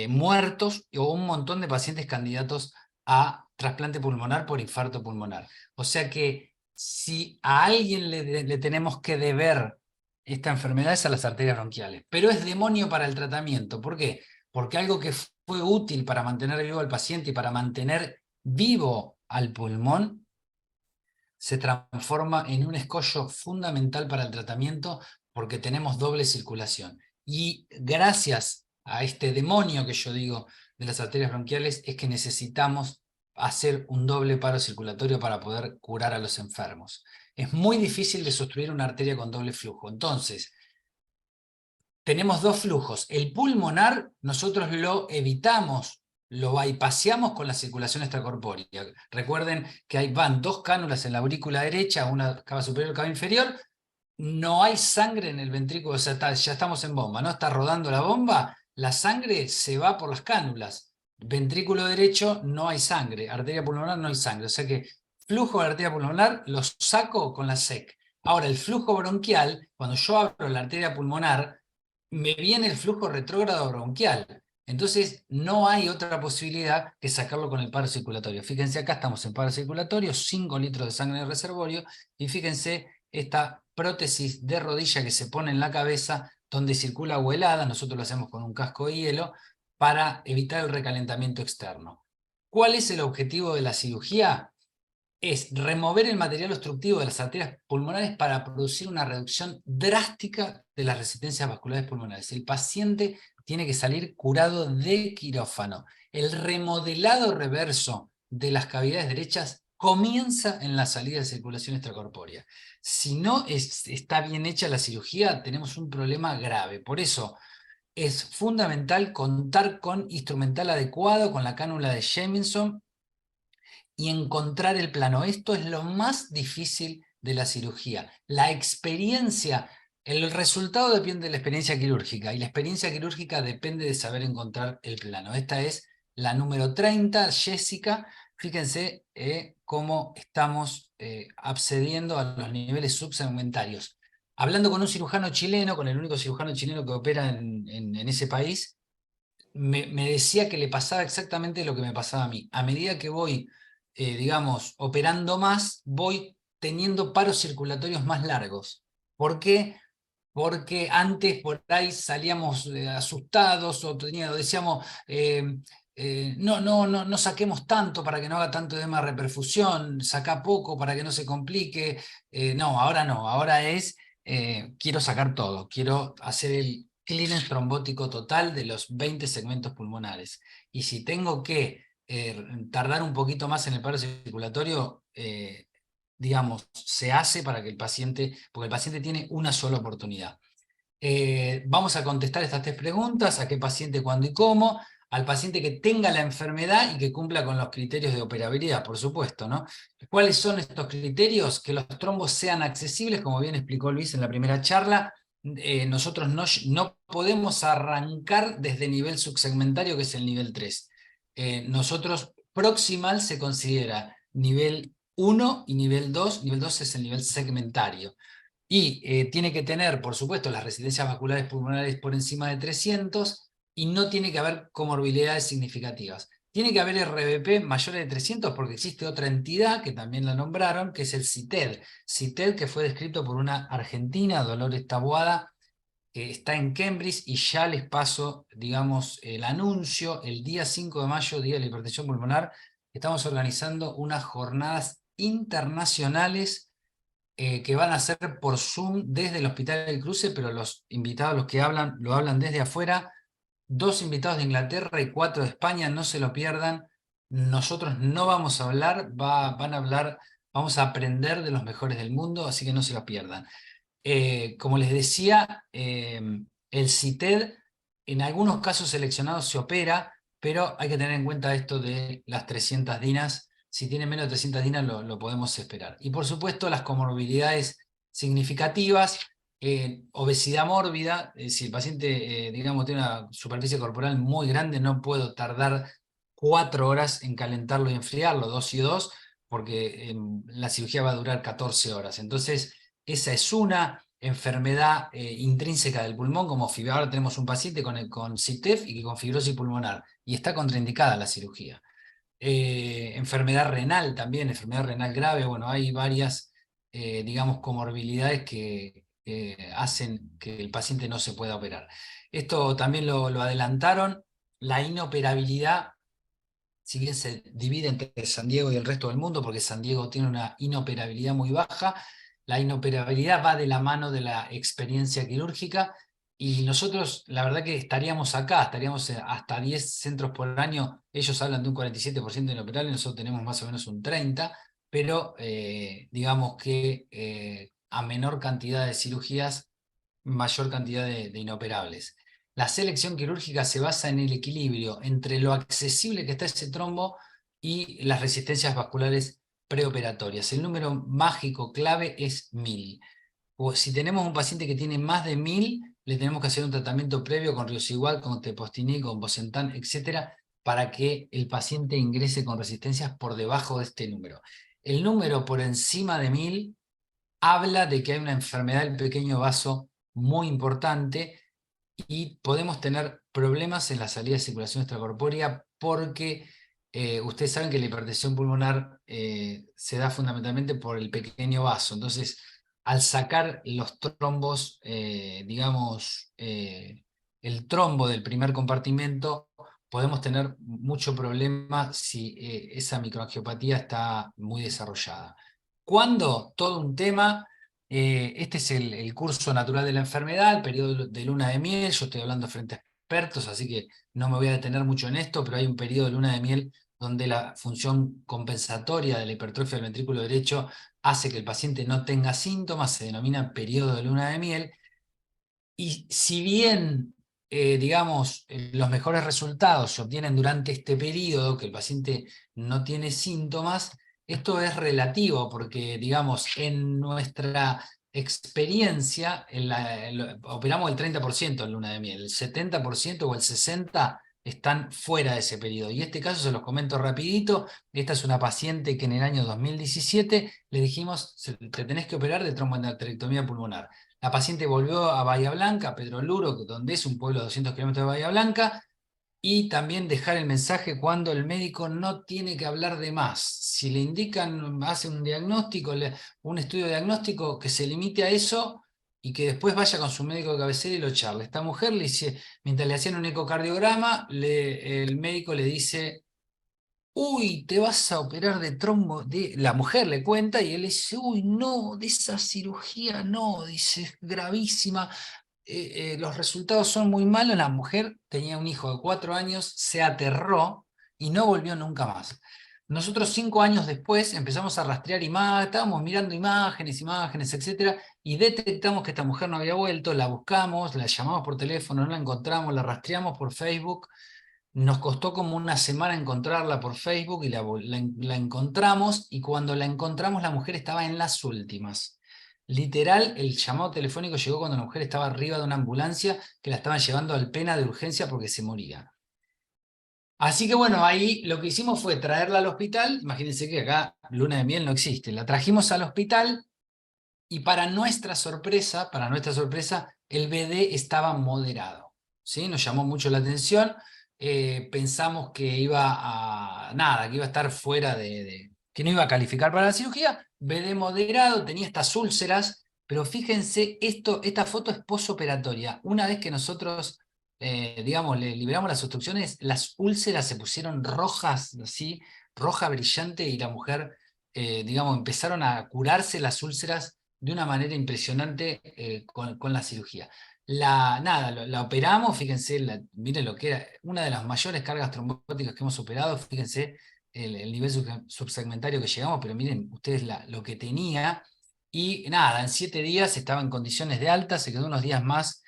muertos o un montón de pacientes candidatos a trasplante pulmonar por infarto pulmonar. O sea que si a alguien le tenemos que deber esta enfermedad es a las arterias bronquiales. Pero es demonio para el tratamiento. ¿Por qué? porque algo que fue útil para mantener vivo al paciente y para mantener vivo al pulmón, se transforma en un escollo fundamental para el tratamiento porque tenemos doble circulación. Y gracias a este demonio que yo digo de las arterias bronquiales es que necesitamos hacer un doble paro circulatorio para poder curar a los enfermos. Es muy difícil de sustituir una arteria con doble flujo. Entonces, tenemos dos flujos. El pulmonar nosotros lo evitamos, lo bypaseamos con la circulación extracorpórea. Recuerden que van dos cánulas en la aurícula derecha, una cava superior, cava inferior. No hay sangre en el ventrículo, o sea, ya estamos en bomba, ¿no? Está rodando la bomba, la sangre se va por las cánulas. Ventrículo derecho no hay sangre, arteria pulmonar no hay sangre. O sea que flujo de arteria pulmonar lo saco con la SEC. Ahora, el flujo bronquial, cuando yo abro la arteria pulmonar, me viene el flujo retrógrado bronquial. Entonces, no hay otra posibilidad que sacarlo con el paro circulatorio. Fíjense, acá estamos en paro circulatorio, 5 litros de sangre en el reservorio, y fíjense esta prótesis de rodilla que se pone en la cabeza, donde circula agua helada, nosotros lo hacemos con un casco de hielo, para evitar el recalentamiento externo. ¿Cuál es el objetivo de la cirugía? Es remover el material obstructivo de las arterias pulmonares para producir una reducción drástica de las resistencias vasculares pulmonares. El paciente tiene que salir curado de quirófano. El remodelado reverso de las cavidades derechas comienza en la salida de circulación extracorpórea. Si no está bien hecha la cirugía, tenemos un problema grave. Por eso es fundamental contar con instrumental adecuado, con la cánula de Jamieson, y encontrar el plano. Esto es lo más difícil de la cirugía. La experiencia, el resultado depende de la experiencia quirúrgica, y la experiencia quirúrgica depende de saber encontrar el plano. Esta es la número 30, Jessica. Fíjense cómo estamos accediendo a los niveles subsegmentarios. Hablando con un cirujano chileno, con el único cirujano chileno que opera en ese país, me decía que le pasaba exactamente lo que me pasaba a mí. A medida que voy digamos, operando más, voy teniendo paros circulatorios más largos. ¿Por qué? Porque antes por ahí salíamos asustados o decíamos, no saquemos tanto para que no haga tanto edema de reperfusión, saca poco para que no se complique. No, ahora es, quiero sacar todo, quiero hacer el clearance trombótico total de los 20 segmentos pulmonares. Y si tengo que tardar un poquito más en el paro circulatorio, digamos, se hace para que el paciente, porque el paciente tiene una sola oportunidad. Vamos a contestar estas 3 preguntas: ¿a qué paciente, cuándo y cómo? Al paciente que tenga la enfermedad y que cumpla con los criterios de operabilidad, por supuesto, ¿no? ¿Cuáles son estos criterios? Que los trombos sean accesibles, como bien explicó Luis en la primera charla. Nosotros no podemos arrancar desde nivel subsegmentario, que es el nivel 3. Nosotros, proximal se considera nivel 1 y nivel 2. Nivel 2 es el nivel segmentario. Y tiene que tener, por supuesto, las resistencias vasculares pulmonares por encima de 300, y no tiene que haber comorbilidades significativas. Tiene que haber RBP mayores de 300 porque existe otra entidad que también la nombraron, que es el CITED. CITED, que fue descrito por una argentina, Dolores Taboada, que está en Cambridge, y ya les paso, digamos, el anuncio. El día 5 de mayo, Día de la Hipertensión Pulmonar, estamos organizando unas jornadas internacionales que van a ser por Zoom desde el Hospital del Cruce, pero los invitados, los que hablan, lo hablan desde afuera. 2 invitados de Inglaterra y 4 de España, no se lo pierdan. Nosotros no vamos a hablar, van a hablar, vamos a aprender de los mejores del mundo, así que no se lo pierdan. Como les decía, el CITED en algunos casos seleccionados se opera, pero hay que tener en cuenta esto de las 300 DINAs. Si tiene menos de 300 DINAs lo podemos esperar. Y por supuesto las comorbilidades significativas, obesidad mórbida. Si el paciente digamos, tiene una superficie corporal muy grande, no puedo tardar 4 horas en calentarlo y enfriarlo, 2 y 2, porque la cirugía va a durar 14 horas. Entonces, esa es una enfermedad intrínseca del pulmón, como ahora tenemos un paciente con CITEF y con fibrosis pulmonar, y está contraindicada la cirugía. Enfermedad renal también, enfermedad renal grave. Bueno, hay varias, digamos, comorbilidades que hacen que el paciente no se pueda operar. Esto también lo adelantaron. la inoperabilidad, si bien se divide entre San Diego y el resto del mundo, porque San Diego tiene una inoperabilidad muy baja, la inoperabilidad va de la mano de la experiencia quirúrgica, y nosotros la verdad que estaríamos acá, estaríamos hasta 10 centros por año. Ellos hablan de un 47% inoperable, nosotros tenemos más o menos un 30%, pero digamos que a menor cantidad de cirugías, mayor cantidad de inoperables. La selección quirúrgica se basa en el equilibrio entre lo accesible que está ese trombo y las resistencias vasculares preoperatorias. El número mágico clave es 1000. O si tenemos un paciente que tiene más de 1000, le tenemos que hacer un tratamiento previo con Riociguat, con Tepostiné, con Bosentan, etcétera, para que el paciente ingrese con resistencias por debajo de este número. El número por encima de 1000 habla de que hay una enfermedad del pequeño vaso muy importante, y podemos tener problemas en la salida de circulación extracorpórea, porque ustedes saben que la hipertensión pulmonar se da fundamentalmente por el pequeño vaso. Entonces, al sacar los trombos, digamos, el trombo del primer compartimento, podemos tener mucho problema si esa microangiopatía está muy desarrollada. ¿Cuándo? Todo un tema. Este es el curso natural de la enfermedad, el periodo de luna de miel. Yo estoy hablando frente a expertos, así que no me voy a detener mucho en esto, pero hay un periodo de luna de miel donde la función compensatoria de la hipertrofia del ventrículo derecho hace que el paciente no tenga síntomas, se denomina periodo de luna de miel. Y si bien, digamos, los mejores resultados se obtienen durante este periodo, que el paciente no tiene síntomas, esto es relativo, porque, digamos, en nuestra experiencia, operamos el 30% en luna de miel, el 70% o el 60% están fuera de ese periodo. Y este caso se los comento rapidito. Esta es una paciente que en el año 2017 le dijimos: te tenés que operar de tromboendarterectomía pulmonar. La paciente volvió a Bahía Blanca, a Pedro Luro, donde es un pueblo a 200 kilómetros de Bahía Blanca, y también dejar el mensaje cuando el médico no tiene que hablar de más. Si le indican, hace un diagnóstico, un estudio diagnóstico, que se limite a eso y que después vaya con su médico de cabecera y lo charle. Esta mujer le dice, mientras le hacían un ecocardiograma, el médico le dice: uy, te vas a operar de trombo. La mujer le cuenta y él le dice: uy, no, de esa cirugía no, dice, es gravísima. Los resultados son muy malos. La mujer tenía un hijo de 4 años, se aterró y no volvió nunca más. Nosotros 5 años después empezamos a rastrear imágenes, estábamos mirando imágenes, etcétera, y detectamos que esta mujer no había vuelto. La buscamos, la llamamos por teléfono, no la encontramos, la rastreamos por Facebook. Nos costó como una semana encontrarla por Facebook y la encontramos, y cuando la encontramos la mujer estaba en las últimas. Literal, el llamado telefónico llegó cuando la mujer estaba arriba de una ambulancia que la estaban llevando al Pena de urgencia porque se moría. Así que bueno, ahí lo que hicimos fue traerla al hospital. Imagínense que acá luna de miel no existe. La trajimos al hospital y para nuestra sorpresa, el BD estaba moderado, ¿sí? Nos llamó mucho la atención. Pensamos que iba que iba a estar fuera que no iba a calificar para la cirugía. BD moderado, tenía estas úlceras, pero fíjense, esta foto es posoperatoria. Una vez que nosotros, digamos, le liberamos las obstrucciones, las úlceras se pusieron rojas, así, roja brillante, y la mujer, digamos, empezaron a curarse las úlceras de una manera impresionante con la cirugía. La operamos, fíjense, miren lo que era, una de las mayores cargas trombóticas que hemos operado. Fíjense el nivel subsegmentario que llegamos, pero miren ustedes lo que tenía. Y nada, en 7 días estaba en condiciones de alta, se quedó unos días más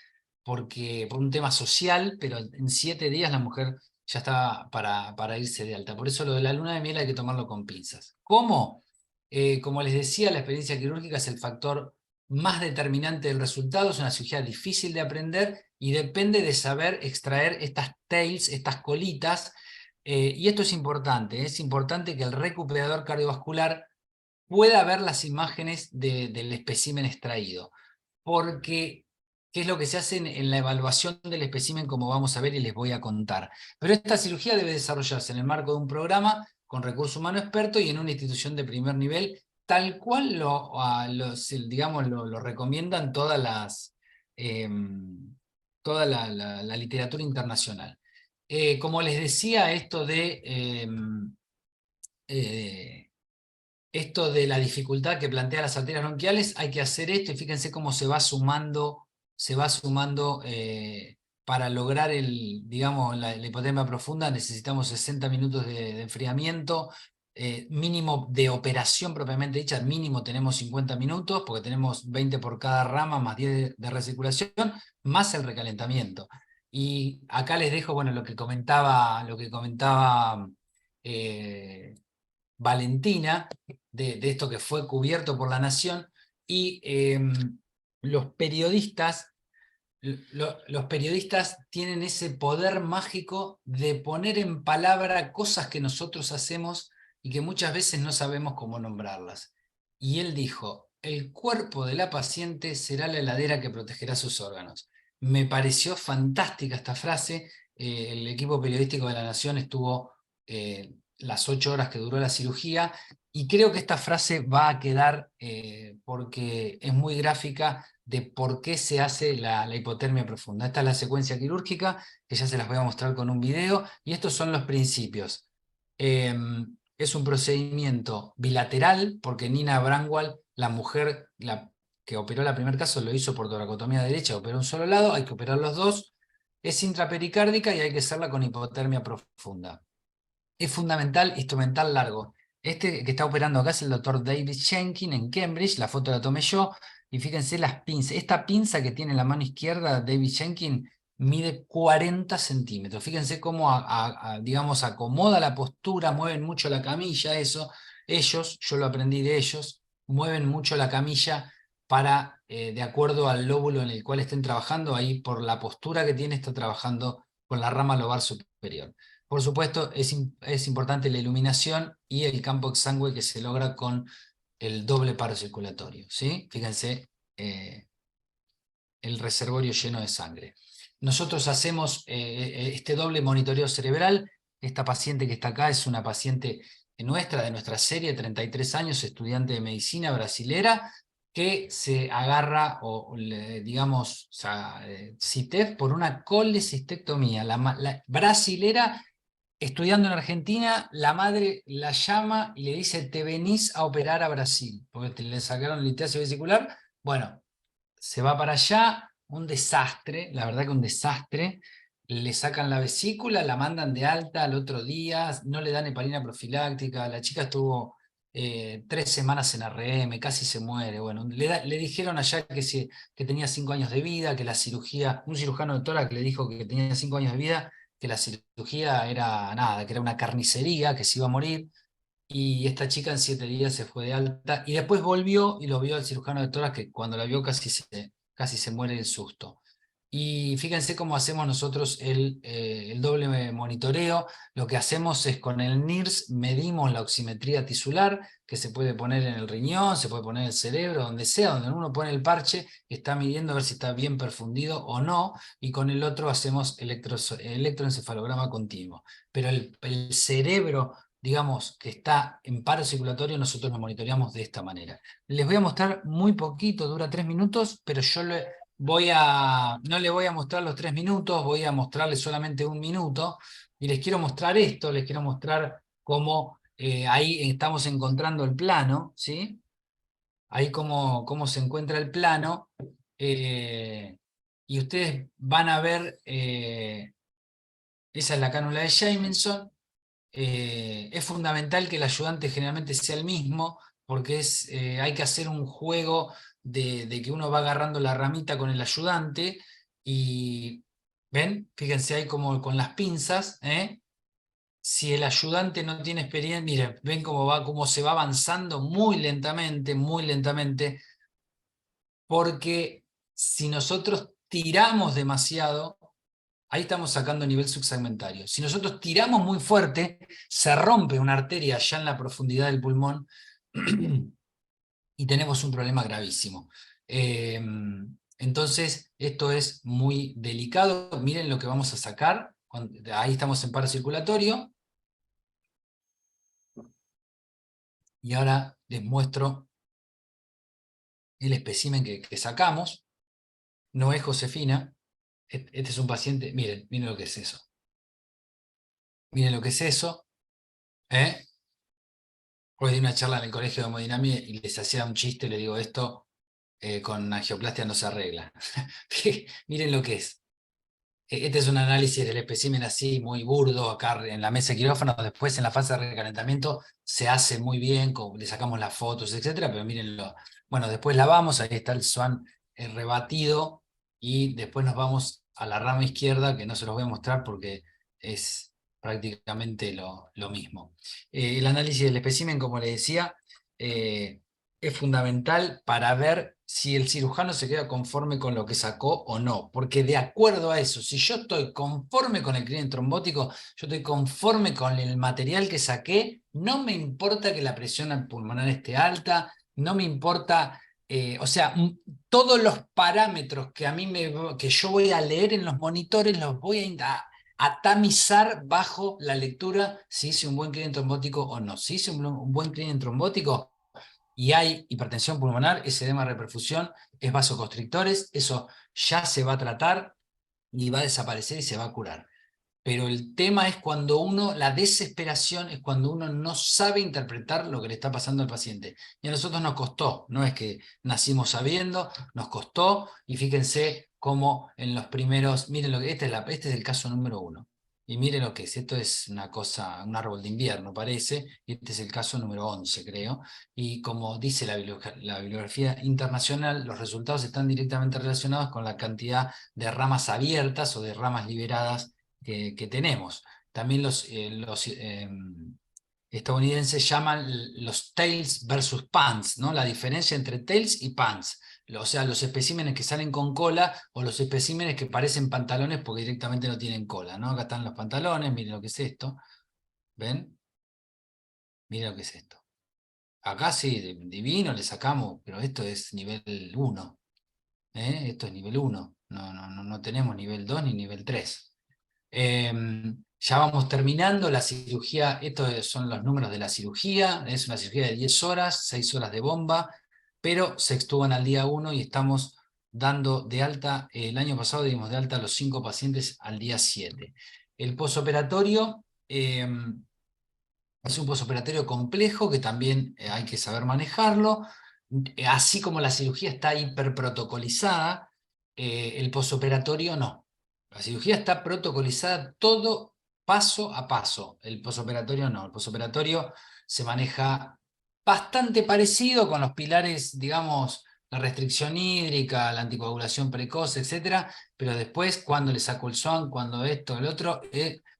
por un tema social, pero en 7 días la mujer ya estaba para irse de alta. Por eso lo de la luna de miel hay que tomarlo con pinzas. ¿Cómo? Como les decía, la experiencia quirúrgica es el factor más determinante del resultado. Es una cirugía difícil de aprender y depende de saber extraer estas tails, estas colitas. Y esto es importante que el recuperador cardiovascular pueda ver las imágenes del espécimen extraído, porque ¿qué es lo que se hace en la evaluación del espécimen? Como vamos a ver y les voy a contar. Pero esta cirugía debe desarrollarse en el marco de un programa con recurso humano experto y en una institución de primer nivel, tal cual lo recomiendan toda la literatura internacional. como les decía, esto de la dificultad que plantea las arterias bronquiales, hay que hacer esto y fíjense cómo se va sumando para lograr digamos, la hipotermia profunda necesitamos 60 minutos de enfriamiento, mínimo de operación propiamente dicha, mínimo tenemos 50 minutos, porque tenemos 20 por cada rama, más 10 de recirculación, más el recalentamiento. Y acá les dejo, bueno, lo que comentaba Valentina, de esto que fue cubierto por La Nación, y los periodistas, los periodistas tienen ese poder mágico de poner en palabra cosas que nosotros hacemos y que muchas veces no sabemos cómo nombrarlas. Y él dijo, el cuerpo de la paciente será la heladera que protegerá sus órganos. Me pareció fantástica esta frase. El equipo periodístico de La Nación estuvo las 8 horas que duró la cirugía, y creo que esta frase va a quedar porque es muy gráfica de por qué se hace la hipotermia profunda. Esta es la secuencia quirúrgica, que ya se las voy a mostrar con un video, y estos son los principios. Es un procedimiento bilateral, porque Nina Brangwald, la mujer que operó el primer caso, lo hizo por toracotomía derecha, operó un solo lado, hay que operar los dos. Es intrapericárdica y hay que hacerla con hipotermia profunda. Es fundamental, instrumental largo. Este que está operando acá es el doctor David Shenkin en Cambridge, la foto la tomé yo, y fíjense las pinzas. Esta pinza que tiene en la mano izquierda David Shenkin mide 40 centímetros. Fíjense cómo, digamos, acomoda la postura, mueven mucho la camilla, eso. Ellos, yo lo aprendí de ellos, mueven mucho la camilla para, de acuerdo al lóbulo en el cual estén trabajando, ahí por la postura que tiene está trabajando con la rama lobar superior. Por supuesto, es importante la iluminación y el campo exangüe que se logra con el doble paro circulatorio, ¿sí? Fíjense, el reservorio lleno de sangre. Nosotros hacemos este doble monitoreo cerebral. Esta paciente que está acá es una paciente nuestra, de nuestra serie, 33 años, estudiante de medicina brasilera, que se agarra, digamos, CITEF por una colecistectomía. La brasilera, estudiando en Argentina, la madre la llama y le dice, te venís a operar a Brasil, porque le sacaron litiasis vesicular. Bueno, se va para allá, un desastre, la verdad que un desastre. Le sacan la vesícula, la mandan de alta al otro día, no le dan heparina profiláctica, la chica estuvo 3 semanas en ARM, casi se muere. Bueno, le dijeron allá que tenía 5 años de vida, que la cirugía, un cirujano de tórax le dijo que tenía 5 años de vida, que la cirugía era nada, que era una carnicería, que se iba a morir. Y esta chica en 7 días se fue de alta y después volvió y lo vio al cirujano de tórax, que cuando la vio casi se muere del susto. Y fíjense cómo hacemos nosotros el doble monitoreo. Lo que hacemos es con el NIRS medimos la oximetría tisular, que se puede poner en el riñón, se puede poner en el cerebro, donde sea, donde uno pone el parche, está midiendo a ver si está bien perfundido o no, y con el otro hacemos electroencefalograma continuo. Pero el cerebro, digamos, que está en paro circulatorio, nosotros lo monitoreamos de esta manera. Les voy a mostrar muy poquito, dura 3 minutos, pero yo no le voy a mostrar los 3 minutos, voy a mostrarles solamente 1 minuto, y les quiero mostrar esto, les quiero mostrar cómo ahí estamos encontrando el plano, ¿sí? Ahí cómo se encuentra el plano, y ustedes van a ver, esa es la cánula de Jamieson. Es fundamental que el ayudante generalmente sea el mismo, porque hay que hacer un juego de que uno va agarrando la ramita con el ayudante, y ven, fíjense ahí como con las pinzas, si el ayudante no tiene experiencia, miren, ven cómo se va avanzando muy lentamente, porque si nosotros tiramos demasiado, ahí estamos sacando nivel subsegmentario. Si nosotros tiramos muy fuerte, se rompe una arteria allá en la profundidad del pulmón y tenemos un problema gravísimo. Entonces, esto es muy delicado. Miren lo que vamos a sacar. Ahí estamos en paro circulatorio. Y ahora les muestro el espécimen que sacamos. No es Josefina. Este es un paciente, miren lo que es eso. Miren lo que es eso. ¿Eh? Hoy di una charla en el colegio de hemodinamia y les hacía un chiste, le digo, esto con angioplastia no se arregla. Miren lo que es. Este es un análisis del espécimen así, muy burdo, acá en la mesa de quirófano. Después en la fase de recalentamiento se hace muy bien, le sacamos las fotos, etcétera, pero mírenlo. Bueno, después lavamos, ahí está el SWAN rebatido, y después nos vamos a la rama izquierda, que no se los voy a mostrar porque es prácticamente lo mismo. El análisis del espécimen, como les decía, es fundamental para ver si el cirujano se queda conforme con lo que sacó o no, porque de acuerdo a eso, si yo estoy conforme con el cliente trombótico, yo estoy conforme con el material que saqué, no me importa que la presión pulmonar esté alta, no me importa, o sea, todos los parámetros que que yo voy a leer en los monitores los voy a tamizar bajo la lectura si hice un buen cliente trombótico o no. Si hice un buen cliente trombótico y hay hipertensión pulmonar, ese edema de reperfusión, es vasoconstrictores, eso ya se va a tratar y va a desaparecer y se va a curar. Pero el tema es la desesperación es cuando uno no sabe interpretar lo que le está pasando al paciente. Y a nosotros nos costó, no es que nacimos sabiendo, nos costó, y fíjense cómo en los primeros, miren lo que, este es el caso número 1. Y miren lo que es, esto es una cosa, un árbol de invierno parece, y este es el caso número 11, creo. Y como dice la bibliografía internacional, los resultados están directamente relacionados con la cantidad de ramas abiertas o de ramas liberadas que tenemos. También los estadounidenses llaman los tails versus pants, ¿no? La diferencia entre tails y pants. O sea, los especímenes que salen con cola o los especímenes que parecen pantalones porque directamente no tienen cola, ¿no? Acá están los pantalones, miren lo que es esto. ¿Ven? Miren lo que es esto. Acá sí, divino, le sacamos, pero esto es nivel 1. Esto es nivel 1. No tenemos nivel 2 ni nivel 3. Ya vamos terminando la cirugía. Estos son los números de la cirugía. Es una cirugía de 10 horas, 6 horas de bomba, pero se extuban al día 1 y estamos dando de alta. El año pasado dimos de alta a los 5 pacientes al día 7. El posoperatorio es un posoperatorio complejo que también hay que saber manejarlo. Así como la cirugía está hiperprotocolizada, el posoperatorio no. La cirugía está protocolizada todo paso a paso. El posoperatorio no. El posoperatorio se maneja bastante parecido con los pilares, digamos, la restricción hídrica, la anticoagulación precoz, etcétera, pero después, cuando le saco el SWAN, cuando esto, el otro,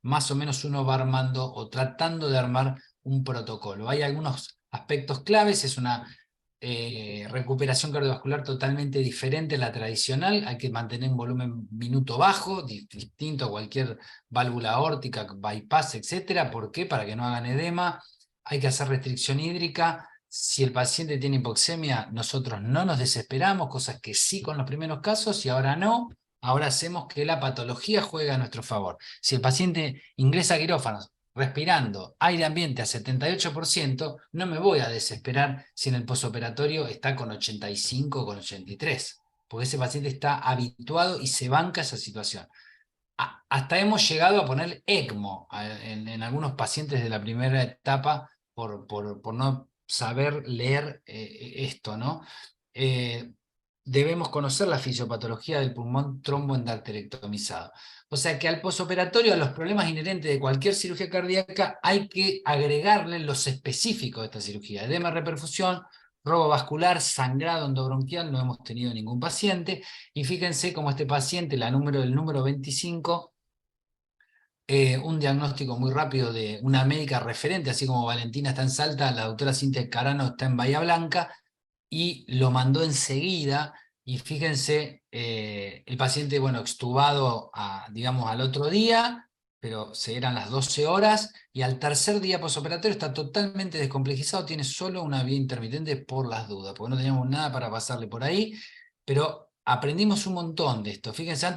más o menos uno va armando o tratando de armar un protocolo. Hay algunos aspectos claves, es una recuperación cardiovascular totalmente diferente a la tradicional, hay que mantener un volumen minuto bajo, distinto a cualquier válvula aórtica, bypass, etcétera. ¿Por qué? Para que no hagan edema. Hay que hacer restricción hídrica. Si el paciente tiene hipoxemia, nosotros no nos desesperamos, cosas que sí con los primeros casos, y ahora no. Ahora hacemos que la patología juegue a nuestro favor. Si el paciente ingresa a quirófanos respirando aire ambiente a 78%, no me voy a desesperar si en el posoperatorio está con 85 o con 83, porque ese paciente está habituado y se banca esa situación. Hasta hemos llegado a poner ECMO en algunos pacientes de la primera etapa por no saber leer esto, ¿no? Debemos conocer la fisiopatología del pulmón tromboendarterectomizado. O sea que al posoperatorio, a los problemas inherentes de cualquier cirugía cardíaca, hay que agregarle los específicos de esta cirugía. Edema, reperfusión, robo vascular, sangrado endobronquial, no hemos tenido ningún paciente. Y fíjense cómo este paciente, el número 25, un diagnóstico muy rápido de una médica referente, así como Valentina está en Salta, la doctora Cintia Carano está en Bahía Blanca, y lo mandó enseguida. Y fíjense, el paciente, bueno, extubado digamos, al otro día, pero eran las 12 horas, y al tercer día posoperatorio está totalmente descomplejizado, tiene solo una vía intermitente por las dudas, porque no teníamos nada para pasarle por ahí, pero aprendimos un montón de esto. Fíjense,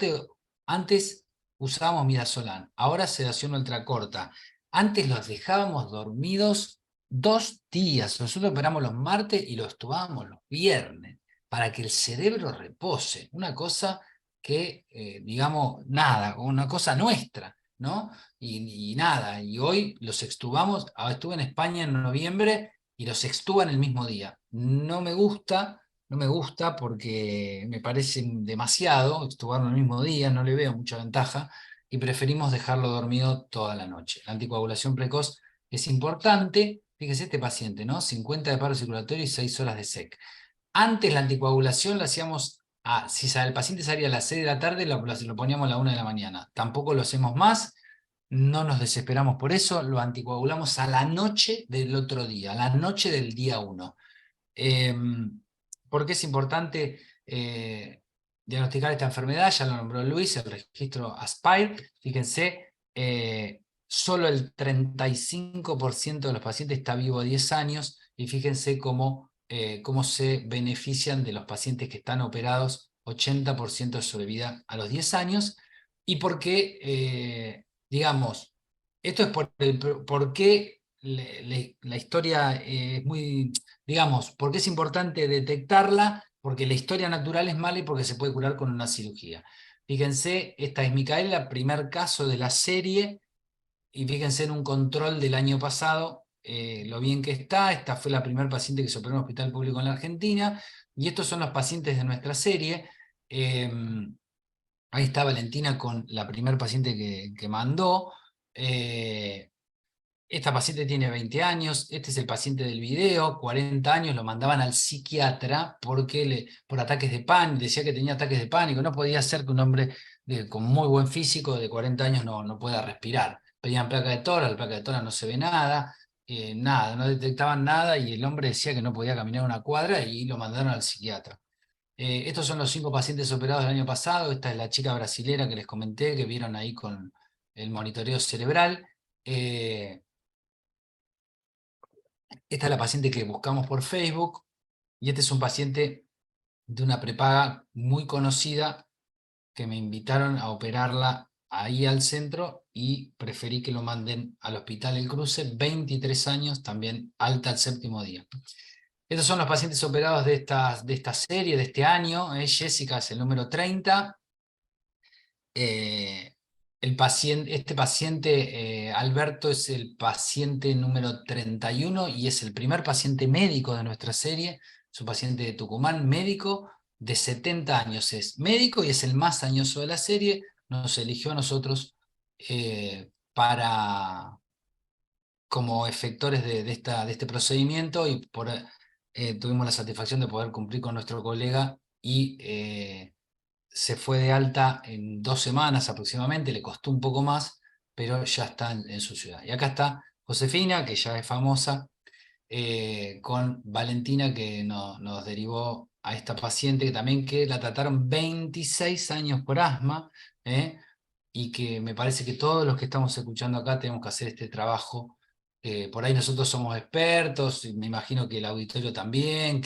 antes usábamos midazolam, ahora sedación ultracorta. Antes los dejábamos dormidos 2 días. Nosotros operamos los martes y los tubábamos los viernes para que el cerebro repose. Una cosa que, digamos, nada, una cosa nuestra. ¿no? Y nada, y hoy los extubamos, estuve en España en noviembre y los extuban el mismo día. No me gusta porque me parece demasiado extubarlo el mismo día, no le veo mucha ventaja y preferimos dejarlo dormido toda la noche. La anticoagulación precoz es importante, fíjese este paciente, ¿no? 50 de paro circulatorio y 6 horas de SEC. Antes la anticoagulación la hacíamos, si el paciente salía a las 6 de la tarde, lo poníamos a la 1 de la mañana. Tampoco lo hacemos más, no nos desesperamos por eso, lo anticoagulamos a la noche del otro día, a la noche del día 1. ¿Por qué es importante diagnosticar esta enfermedad? Ya lo nombró Luis, el registro ASPIRE. Fíjense, solo el 35% de los pacientes está vivo a 10 años, y fíjense cómo se benefician de los pacientes que están operados, 80% de sobrevida a los 10 años, y por qué, digamos, esto es por qué la historia es muy, digamos, ¿por qué es importante detectarla? Porque la historia natural es mala y porque se puede curar con una cirugía. Fíjense, esta es Micaela, primer caso de la serie, y fíjense en un control del año pasado, lo bien que está. Esta fue la primera paciente que se operó en un hospital público en la Argentina, y estos son los pacientes de nuestra serie. Ahí está Valentina con la primer paciente que mandó. Esta paciente tiene 20 años, este es el paciente del video, 40 años, lo mandaban al psiquiatra porque por ataques de pánico, decía que tenía ataques de pánico, no podía ser que un hombre con muy buen físico de 40 años no pueda respirar. Pedían placa de tórax, la placa de tórax no se ve nada, nada, no detectaban nada, y el hombre decía que no podía caminar una cuadra y lo mandaron al psiquiatra. Estos son los 5 pacientes operados del año pasado. Esta es la chica brasilera que les comenté, que vieron ahí con el monitoreo cerebral. Esta es la paciente que buscamos por Facebook, y este es un paciente de una prepaga muy conocida que me invitaron a operarla ahí al centro y preferí que lo manden al Hospital El Cruce, 23 años, también alta al 7º día. Estos son los pacientes operados de esta serie, de este año. Jessica es el número 30. Este paciente, Alberto, es el paciente número 31 y es el primer paciente médico de nuestra serie. Es un paciente de Tucumán, médico, de 70 años. Es médico y es el más añoso de la serie. Nos eligió a nosotros como efectores de este procedimiento, y tuvimos la satisfacción de poder cumplir con nuestro colega, y se fue de alta en 2 semanas aproximadamente, le costó un poco más, pero ya está en su ciudad. Y acá está Josefina, que ya es famosa, con Valentina, que nos derivó a esta paciente que la trataron 26 años por asma, y que me parece que todos los que estamos escuchando acá tenemos que hacer este trabajo. Por ahí nosotros somos expertos, y me imagino que el auditorio también,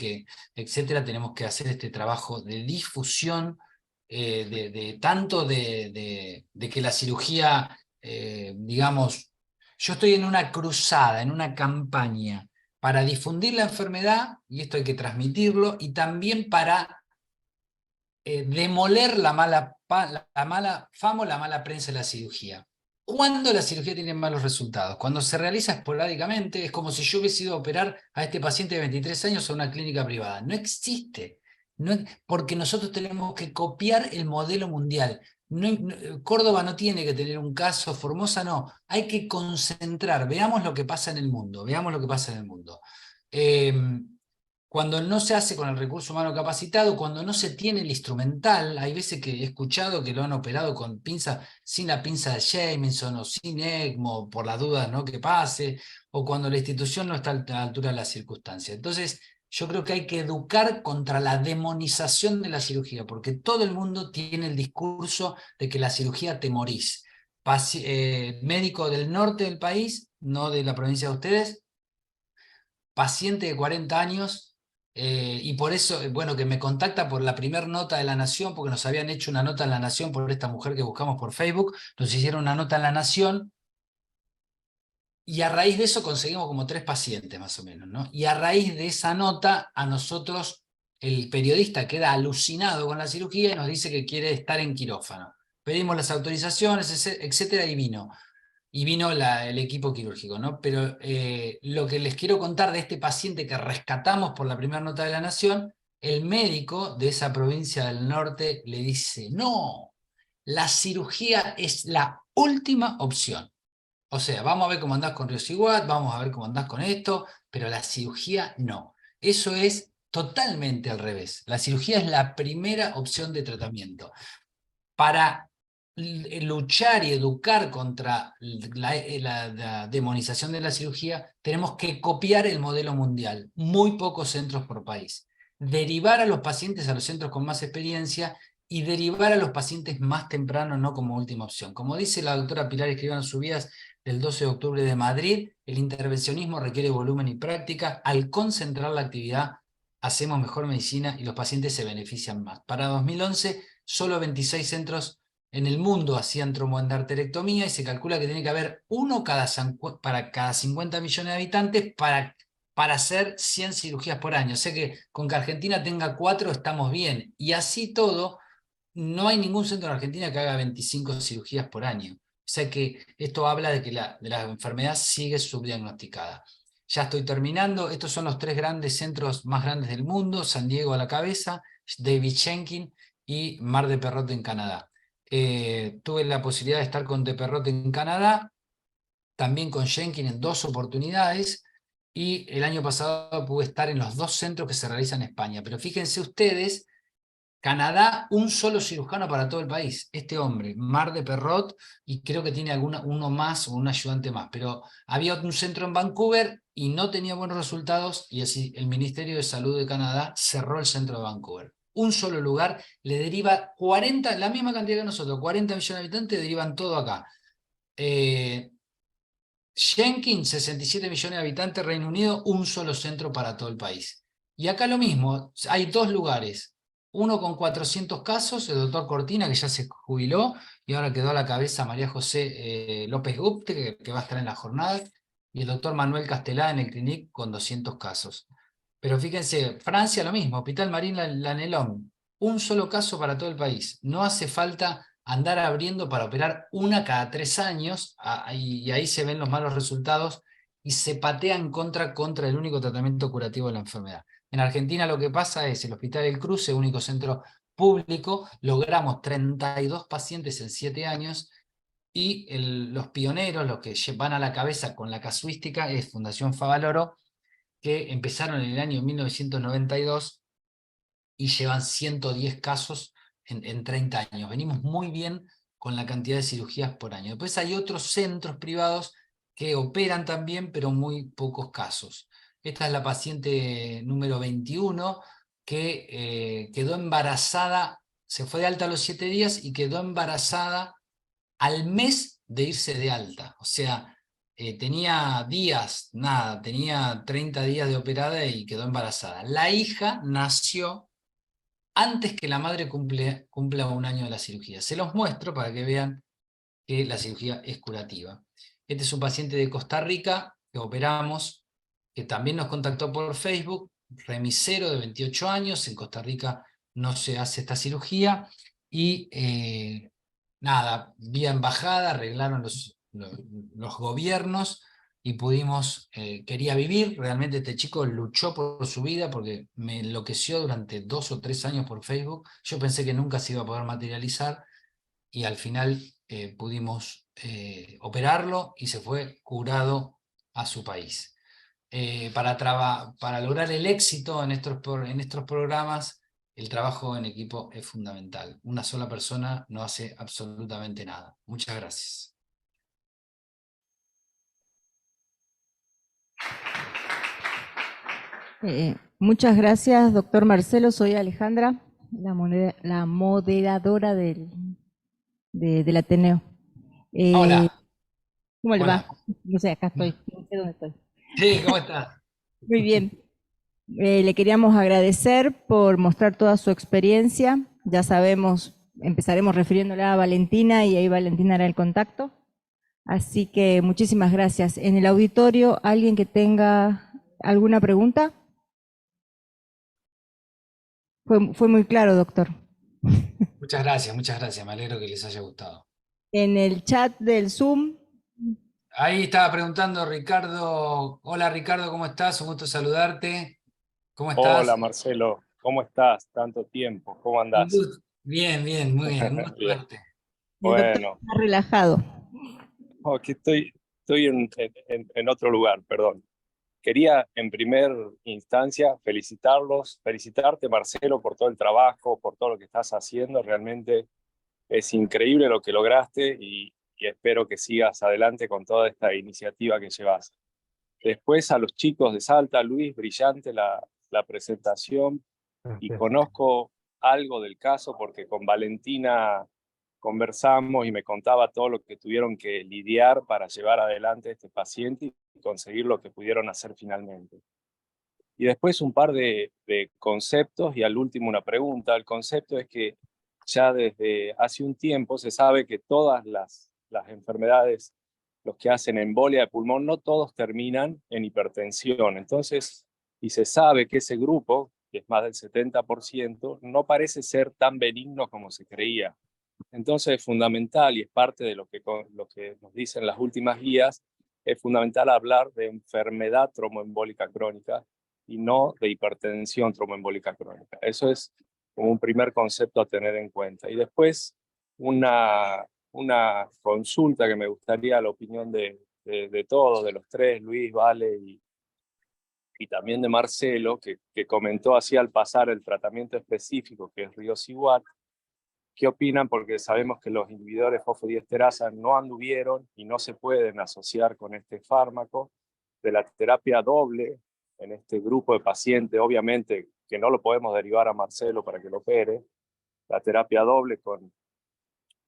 etcétera. Tenemos que hacer este trabajo de difusión, tanto de que la cirugía, digamos, yo estoy en una cruzada, en una campaña para difundir la enfermedad, y esto hay que transmitirlo, y también para demoler la mala fama o la mala prensa de la cirugía. ¿Cuándo la cirugía tiene malos resultados? Cuando se realiza esporádicamente. Es como si yo hubiese ido a operar a este paciente de 23 años a una clínica privada. No existe. Porque nosotros tenemos que copiar el modelo mundial. Córdoba no tiene que tener un caso, Formosa no. Hay que concentrar. Veamos lo que pasa en el mundo. Veamos lo que pasa en el mundo. Cuando no se hace con el recurso humano capacitado, cuando no se tiene el instrumental, hay veces que he escuchado que lo han operado con pinza, sin la pinza de Jamieson o sin ECMO, por las dudas, ¿no?, que pase, o cuando la institución no está a la altura de las circunstancias. Entonces, yo creo que hay que educar contra la demonización de la cirugía, porque todo el mundo tiene el discurso de que la cirugía te morís. Médico del norte del país, no de la provincia de ustedes, paciente de 40 años, y por eso, bueno, que me contacta por la primera nota de La Nación, porque nos habían hecho una nota en La Nación por esta mujer que buscamos por Facebook, nos hicieron una nota en La Nación, y a raíz de eso conseguimos como 3 pacientes más o menos, ¿no? Y a raíz de esa nota, a nosotros, el periodista queda alucinado con la cirugía y nos dice que quiere estar en quirófano. pedimos las autorizaciones, etcétera, y vino. Y vino el equipo quirúrgico, ¿no? Pero lo que les quiero contar de este paciente que rescatamos por la primera nota de La Nación, el médico de esa provincia del norte le dice, no, la cirugía es la última opción. O sea, vamos a ver cómo andás con Riociguat, vamos a ver cómo andás con esto, pero la cirugía no. Eso es totalmente al revés. La cirugía es la primera opción de tratamiento. Para luchar y educar contra la demonización de la cirugía, tenemos que copiar el modelo mundial, muy pocos centros por país. Derivar a los pacientes a los centros con más experiencia y derivar a los pacientes más temprano, no como última opción. Como dice la doctora Pilar Escribano en sus vías del 12 de octubre de Madrid, el intervencionismo requiere volumen y práctica. Al concentrar la actividad, hacemos mejor medicina y los pacientes se benefician más. Para 2011, solo 26 centros en el mundo hacían tromboendarterectomía y se calcula que tiene que haber uno para cada 50 millones de habitantes para hacer 100 cirugías por año. O sea que con que Argentina tenga 4 estamos bien. Y así todo, no hay ningún centro en Argentina que haga 25 cirugías por año. O sea que esto habla de que la enfermedad sigue subdiagnosticada. Ya estoy terminando. Estos son los 3 grandes centros más grandes del mundo. San Diego a la cabeza, David Shenkin y Mar de Perrot en Canadá. Tuve la posibilidad de estar con de Perrot en Canadá, también con Shenkin en 2 oportunidades, y el año pasado pude estar en los 2 centros que se realizan en España. Pero fíjense ustedes, Canadá, un solo cirujano para todo el país, este hombre, Mar de Perrot, y creo que tiene uno más o un ayudante más, pero había un centro en Vancouver y no tenía buenos resultados, y así el Ministerio de Salud de Canadá cerró el centro de Vancouver. Un solo lugar le deriva 40, la misma cantidad que nosotros, 40 millones de habitantes, derivan todo acá. Jenkins, 67 millones de habitantes, Reino Unido, un solo centro para todo el país. Y acá lo mismo, hay 2 lugares, uno con 400 casos, el doctor Cortina, que ya se jubiló, y ahora quedó a la cabeza María José López Gupte, que va a estar en la jornada, y el doctor Manuel Castelá en el Clinic con 200 casos. Pero fíjense, Francia lo mismo, Hospital Marín Lanelón, un solo caso para todo el país. No hace falta andar abriendo para operar una cada 3 años, y ahí se ven los malos resultados, y se patean contra el único tratamiento curativo de la enfermedad. En Argentina lo que pasa es, el Hospital El Cruce, único centro público, logramos 32 pacientes en 7 años, y los pioneros, los que van a la cabeza con la casuística, es Fundación Favaloro, que empezaron en el año 1992 y llevan 110 casos en 30 años. Venimos muy bien con la cantidad de cirugías por año. Después hay otros centros privados que operan también, pero muy pocos casos. Esta es la paciente número 21 que quedó embarazada, se fue de alta a los 7 días y quedó embarazada al mes de irse de alta. O sea, tenía días, nada, tenía 30 días de operada y quedó embarazada. La hija nació antes que la madre cumpla 1 año de la cirugía. Se los muestro para que vean que la cirugía es curativa. Este es un paciente de Costa Rica que operamos, que también nos contactó por Facebook, remisero de 28 años, en Costa Rica no se hace esta cirugía, y nada, vía embajada, arreglaron los gobiernos, y pudimos, quería vivir, realmente este chico luchó por su vida porque me enloqueció durante 2 o 3 años por Facebook, yo pensé que nunca se iba a poder materializar, y al final pudimos operarlo y se fue curado a su país. Para lograr el éxito en estos programas, el trabajo en equipo es fundamental. Una sola persona no hace absolutamente nada. Muchas gracias.
Muchas gracias, doctor Marcelo. Soy Alejandra, la moderadora del Ateneo.
Hola.
¿Cómo le
Hola.
va? No sé, acá estoy, no sé dónde estoy.
Sí, ¿cómo estás?
Muy bien. Le queríamos agradecer por mostrar toda su experiencia. Ya sabemos, empezaremos refiriéndola a Valentina y ahí Valentina hará el contacto. Así que muchísimas gracias. En el auditorio, ¿alguien que tenga alguna pregunta? Fue muy claro, doctor.
muchas gracias, me alegro que les haya gustado.
En el chat del Zoom,
Ahí estaba preguntando Ricardo. Hola Ricardo, ¿cómo estás? Un gusto saludarte. ¿Cómo
Hola
estás?
Marcelo, ¿cómo estás? Tanto tiempo, ¿cómo
Un
andás?
gusto. Bien, bien, muy bien, un gusto
Bien,
verte.
el doctor
bueno,
está relajado.
aquí estoy en otro lugar, perdón. Quería en primer instancia felicitarte Marcelo por todo el trabajo, por todo lo que estás haciendo. Realmente es increíble lo que lograste y espero que sigas adelante con toda esta iniciativa que llevas. Después a los chicos de Salta, Luis, brillante la presentación. Y
Gracias.
conozco algo del caso porque con Valentina conversamos y me contaba todo lo que tuvieron que lidiar para llevar adelante a este paciente y conseguir lo que pudieron hacer finalmente. Y después un par de conceptos y al último una pregunta. El concepto es que ya desde hace un tiempo se sabe que todas las enfermedades, los que hacen embolia de pulmón, no todos terminan en hipertensión. Entonces, y se sabe que ese grupo, que es más del 70%, no parece ser tan benigno como se creía. Entonces es fundamental, y es parte de lo que nos dicen las últimas guías, es fundamental hablar de enfermedad tromboembólica crónica y no de hipertensión tromboembólica crónica. Eso es como un primer concepto a tener en cuenta. Y después una consulta que me gustaría la opinión de todos, de los tres, Luis, Vale y también de Marcelo, que comentó así al pasar el tratamiento específico que es riociguat. ¿Qué opinan? Porque sabemos que los inhibidores fosfodiesterasa no anduvieron y no se pueden asociar con este fármaco de la terapia doble en este grupo de pacientes, obviamente que no lo podemos derivar a Marcelo para que lo opere, la terapia doble con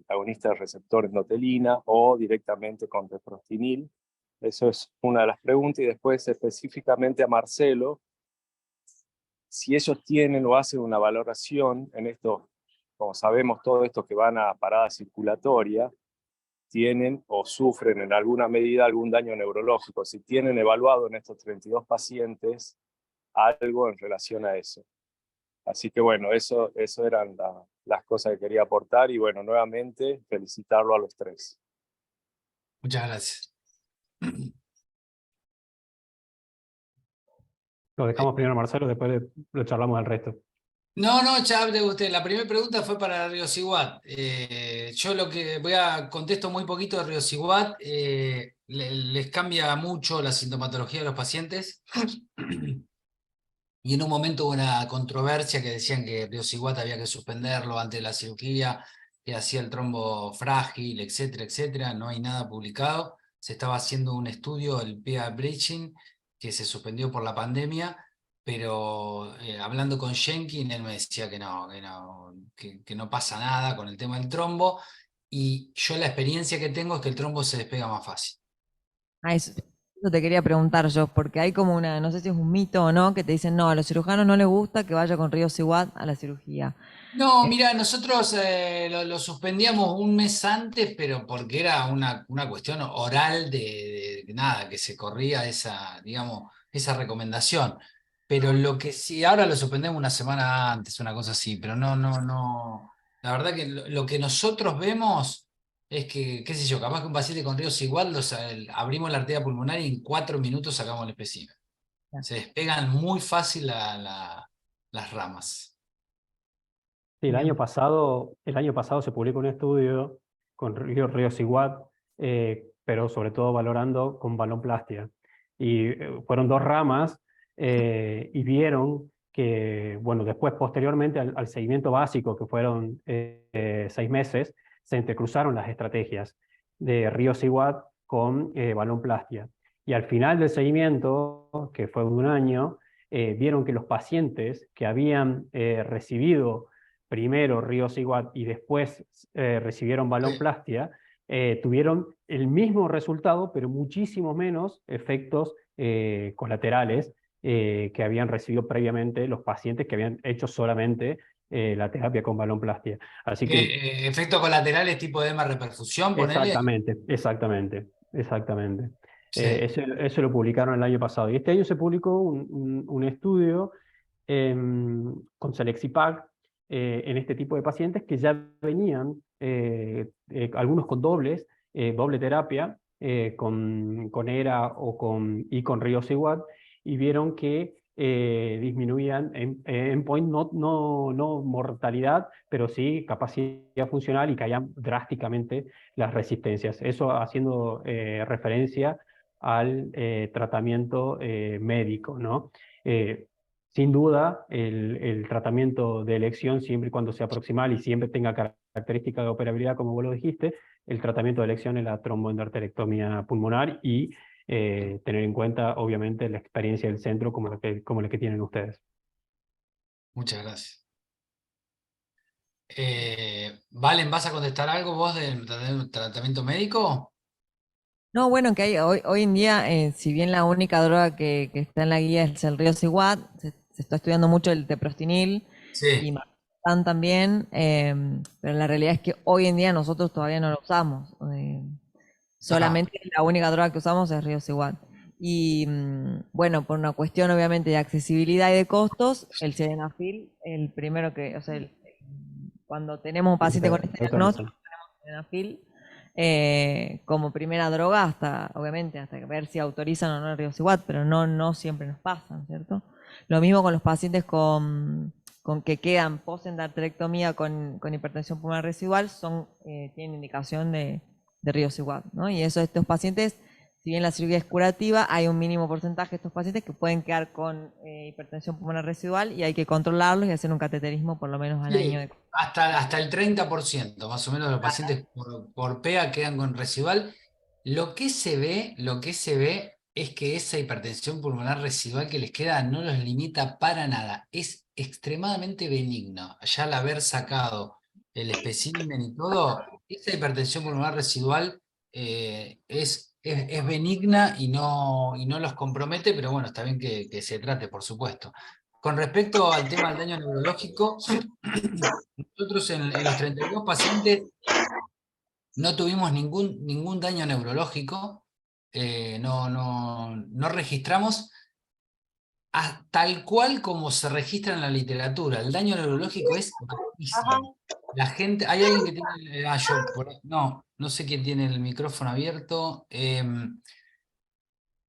agonista de receptor endotelina o directamente con teprostinil. Eso es una de las preguntas. Y después específicamente a Marcelo, si ellos tienen o hacen una valoración en esto, como sabemos, todo esto que van a parada circulatoria, tienen o sufren en alguna medida algún daño neurológico. Si tienen evaluado en estos 32 pacientes algo en relación a eso. Así que bueno, eso eran las cosas que quería aportar y bueno, nuevamente felicitarlo a los tres.
Muchas gracias.
Lo dejamos primero a Marcelo, después lo charlamos al resto.
No, no, ya hable usted. La primera pregunta fue para Riociguat. Yo lo que contesto muy poquito de Riociguat. Les cambia mucho la sintomatología de los pacientes. Y en un momento hubo una controversia que decían que Riociguat había que suspenderlo antes de la cirugía, que hacía el trombo frágil, etcétera, etcétera. No hay nada publicado. Se estaba haciendo un estudio, el PA Bridging, que se suspendió por la pandemia, pero hablando con Schenkin, él me decía que no pasa nada con el tema del trombo, y yo la experiencia que tengo es que el trombo se despega más fácil.
Ah, eso te quería preguntar yo, porque hay como una, no sé si es un mito o no, que te dicen, no, a los cirujanos no les gusta que vaya con riociguat a la cirugía.
No, mira, nosotros lo suspendíamos un mes antes, pero porque era una cuestión oral de nada, que se corría esa, digamos, esa recomendación. Pero lo que sí, ahora lo suspendemos una semana antes, una cosa así, pero no. La verdad que lo que nosotros vemos es que, qué sé yo, capaz que un paciente con ríos igual, abrimos la arteria pulmonar y en 4 minutos sacamos el espécimen. Se despegan muy fácil las ramas.
Sí,
Bien.
el año pasado se publicó un estudio con Riociguat, pero sobre todo valorando con balonplastia. Y fueron dos ramas y vieron que, bueno, después posteriormente al seguimiento básico, que fueron 6 meses, se entrecruzaron las estrategias de Riociguat con balonplastia. Y al final del seguimiento, que fue de un año, vieron que los pacientes que habían recibido primero Riociguat y después recibieron
Sí.
balonplastia, tuvieron el mismo resultado, pero muchísimo menos efectos colaterales que habían recibido previamente los pacientes que habían hecho solamente la terapia con balonplastia. Así que
Efectos colaterales tipo edema reperfusión, ponele.
exactamente.
Sí.
Eso lo publicaron el año pasado. Y este año se publicó un estudio con Selexipac, en este tipo de pacientes que ya venían, algunos con doble terapia, con ERA y con Riociguat, y vieron que disminuían en endpoint, no mortalidad, pero sí capacidad funcional, y caían drásticamente las resistencias. Eso haciendo referencia al tratamiento médico, ¿no? Sin duda, el tratamiento de elección, siempre y cuando sea proximal y siempre tenga características de operabilidad, como vos lo dijiste, el tratamiento de elección es la tromboendarterectomía pulmonar, y tener en cuenta, obviamente, la experiencia del centro como la que tienen ustedes.
Muchas gracias. Valen, ¿vas a contestar algo vos del tratamiento médico?
No, bueno, que hay, hoy en día, si bien la única droga que está en la guía es el Riociguat, se está estudiando mucho el teprostinil y
Sí,
martán también, pero la realidad es que hoy en día nosotros todavía no lo usamos.
ajá,
Solamente la única droga que usamos es Riociguat. Y bueno, por una cuestión obviamente de accesibilidad y de costos, el sildenafil, el primero que, o sea, cuando tenemos un paciente con este diagnóstico,
Autorizan.
sildenafil como primera droga hasta, obviamente, hasta ver si autorizan o no el Riociguat, pero no siempre nos pasan, ¿cierto? Lo mismo con los pacientes con que quedan post-endarterectomía con hipertensión pulmonar residual, tienen indicación de Riociguat, ¿no? Y eso, estos pacientes, si bien la cirugía es curativa, hay un mínimo porcentaje de estos pacientes que pueden quedar con hipertensión pulmonar residual y hay que controlarlos y hacer un cateterismo por lo menos al año
sí,
de...
hasta el 30% más o menos de los pacientes por PEA quedan con residual. Lo que se ve es que esa hipertensión pulmonar residual que les queda no los limita para nada. Es extremadamente benigno. Ya al haber sacado el espécimen y todo, esa hipertensión pulmonar residual es benigna y no los compromete, pero bueno, está bien que se trate, por supuesto. Con respecto al tema del daño neurológico, nosotros en los 32 pacientes no tuvimos ningún daño neurológico, no registramos tal cual como se registra en la literatura. El daño neurológico es bajísimo. La gente, hay alguien que tiene, no sé quién tiene el micrófono abierto.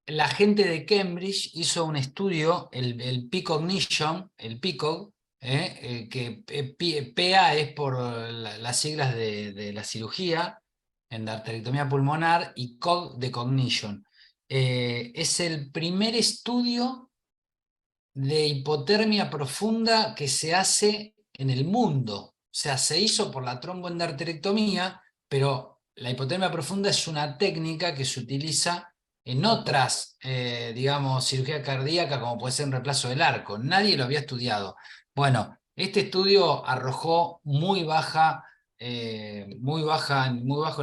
La gente de Cambridge hizo un estudio, el P-Cognition, el PICOG, que PA es por las siglas de la cirugía, en la arterectomía pulmonar, y COG de Cognition. Es el primer estudio de hipotermia profunda que se hace en el mundo. O sea, se hizo por la tromboendarterectomía, pero la hipotermia profunda es una técnica que se utiliza en otras, digamos, cirugía cardíaca, como puede ser un reemplazo del arco. Nadie lo había estudiado. Bueno, este estudio arrojó muy bajo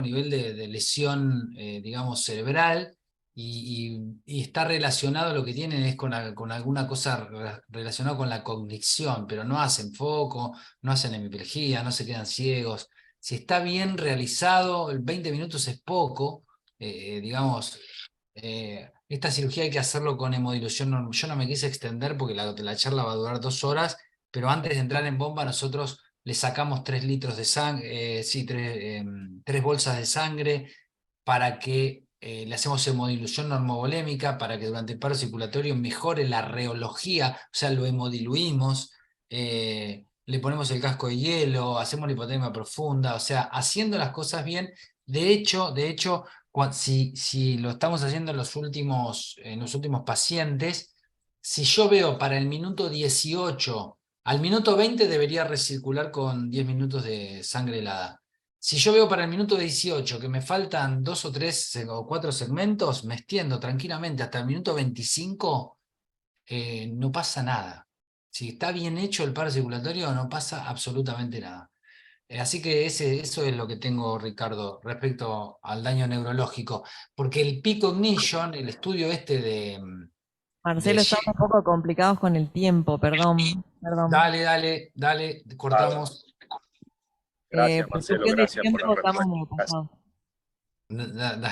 nivel de lesión, digamos, cerebral, y está relacionado, lo que tienen es con alguna cosa relacionada con la cognición, pero no hacen foco, no hacen hemiplegia, no se quedan ciegos. Si está bien realizado, el 20 minutos es poco, digamos, esta cirugía hay que hacerlo con hemodilución. Yo no me quise extender porque la charla va a durar 2 horas, pero antes de entrar en bomba nosotros le sacamos 3 litros de sangre, sí, 3 bolsas de sangre, para que le hacemos hemodilución normovolémica, para que durante el paro circulatorio mejore la reología, o sea, lo hemodiluimos, le ponemos el casco de hielo, hacemos la hipotermia profunda, o sea, haciendo las cosas bien. De hecho, si lo estamos haciendo en los últimos pacientes, si yo veo para el minuto 18, al minuto 20 debería recircular con 10 minutos de sangre helada. Si yo veo para el minuto 18 que me faltan 2 o 3 o 4 segmentos, me extiendo tranquilamente hasta el minuto 25, no pasa nada. Si está bien hecho el paro circulatorio, no pasa absolutamente nada. Así que eso es lo que tengo, Ricardo, respecto al daño neurológico. Porque el P-Cognition, el estudio este de
Marcelo, estamos un poco complicados con el tiempo, perdón.
Dale, cortamos.
Gracias,
Por
Marcelo,
cuestión de
gracias por la
tiempo estamos
respuesta.
medio pasados.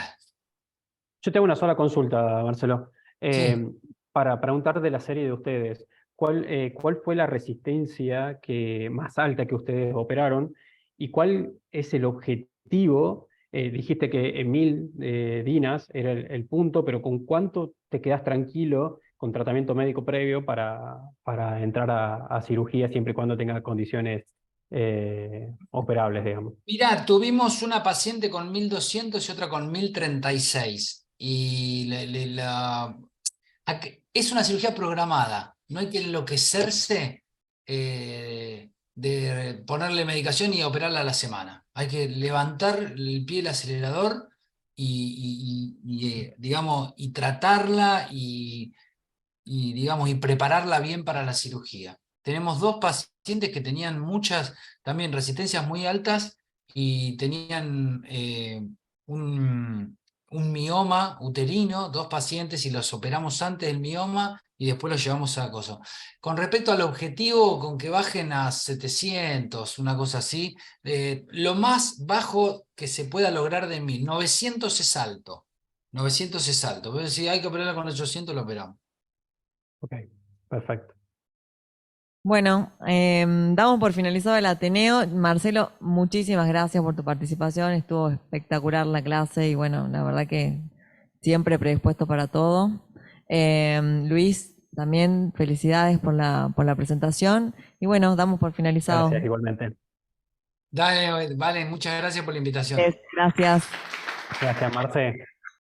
Yo tengo una sola consulta, Marcelo,
Sí.
para preguntar de la serie de ustedes. cuál fue la resistencia más alta que ustedes operaron y cuál es el objetivo. Dijiste que en 1000 dinas era el punto, pero ¿con cuánto te quedas tranquilo con tratamiento médico previo para entrar a cirugía siempre y cuando tenga condiciones operables, digamos?
Mirá, tuvimos una paciente con 1200 y otra con 1036. Y es una cirugía programada. No hay que enloquecerse de ponerle medicación y operarla a la semana. Hay que levantar el pie del acelerador digamos, y tratarla digamos, y prepararla bien para la cirugía. Tenemos 2 pacientes que tenían muchas, también resistencias muy altas y tenían un mioma uterino, 2 pacientes y los operamos antes del mioma y después los llevamos a acoso. Con respecto al objetivo, con que bajen a 700, una cosa así, lo más bajo que se pueda lograr de 1000, 900 es alto. 900 es alto, pero si hay que operarla con 800, lo operamos.
Ok, perfecto.
Bueno, damos por finalizado el Ateneo. Marcelo, muchísimas gracias por tu participación. Estuvo espectacular la clase y bueno, la verdad que siempre predispuesto para todo. Luis, también felicidades por la presentación. Y bueno, damos por finalizado.
Gracias, igualmente.
Dale, vale, muchas gracias por la invitación.
Gracias.
Gracias, Marce.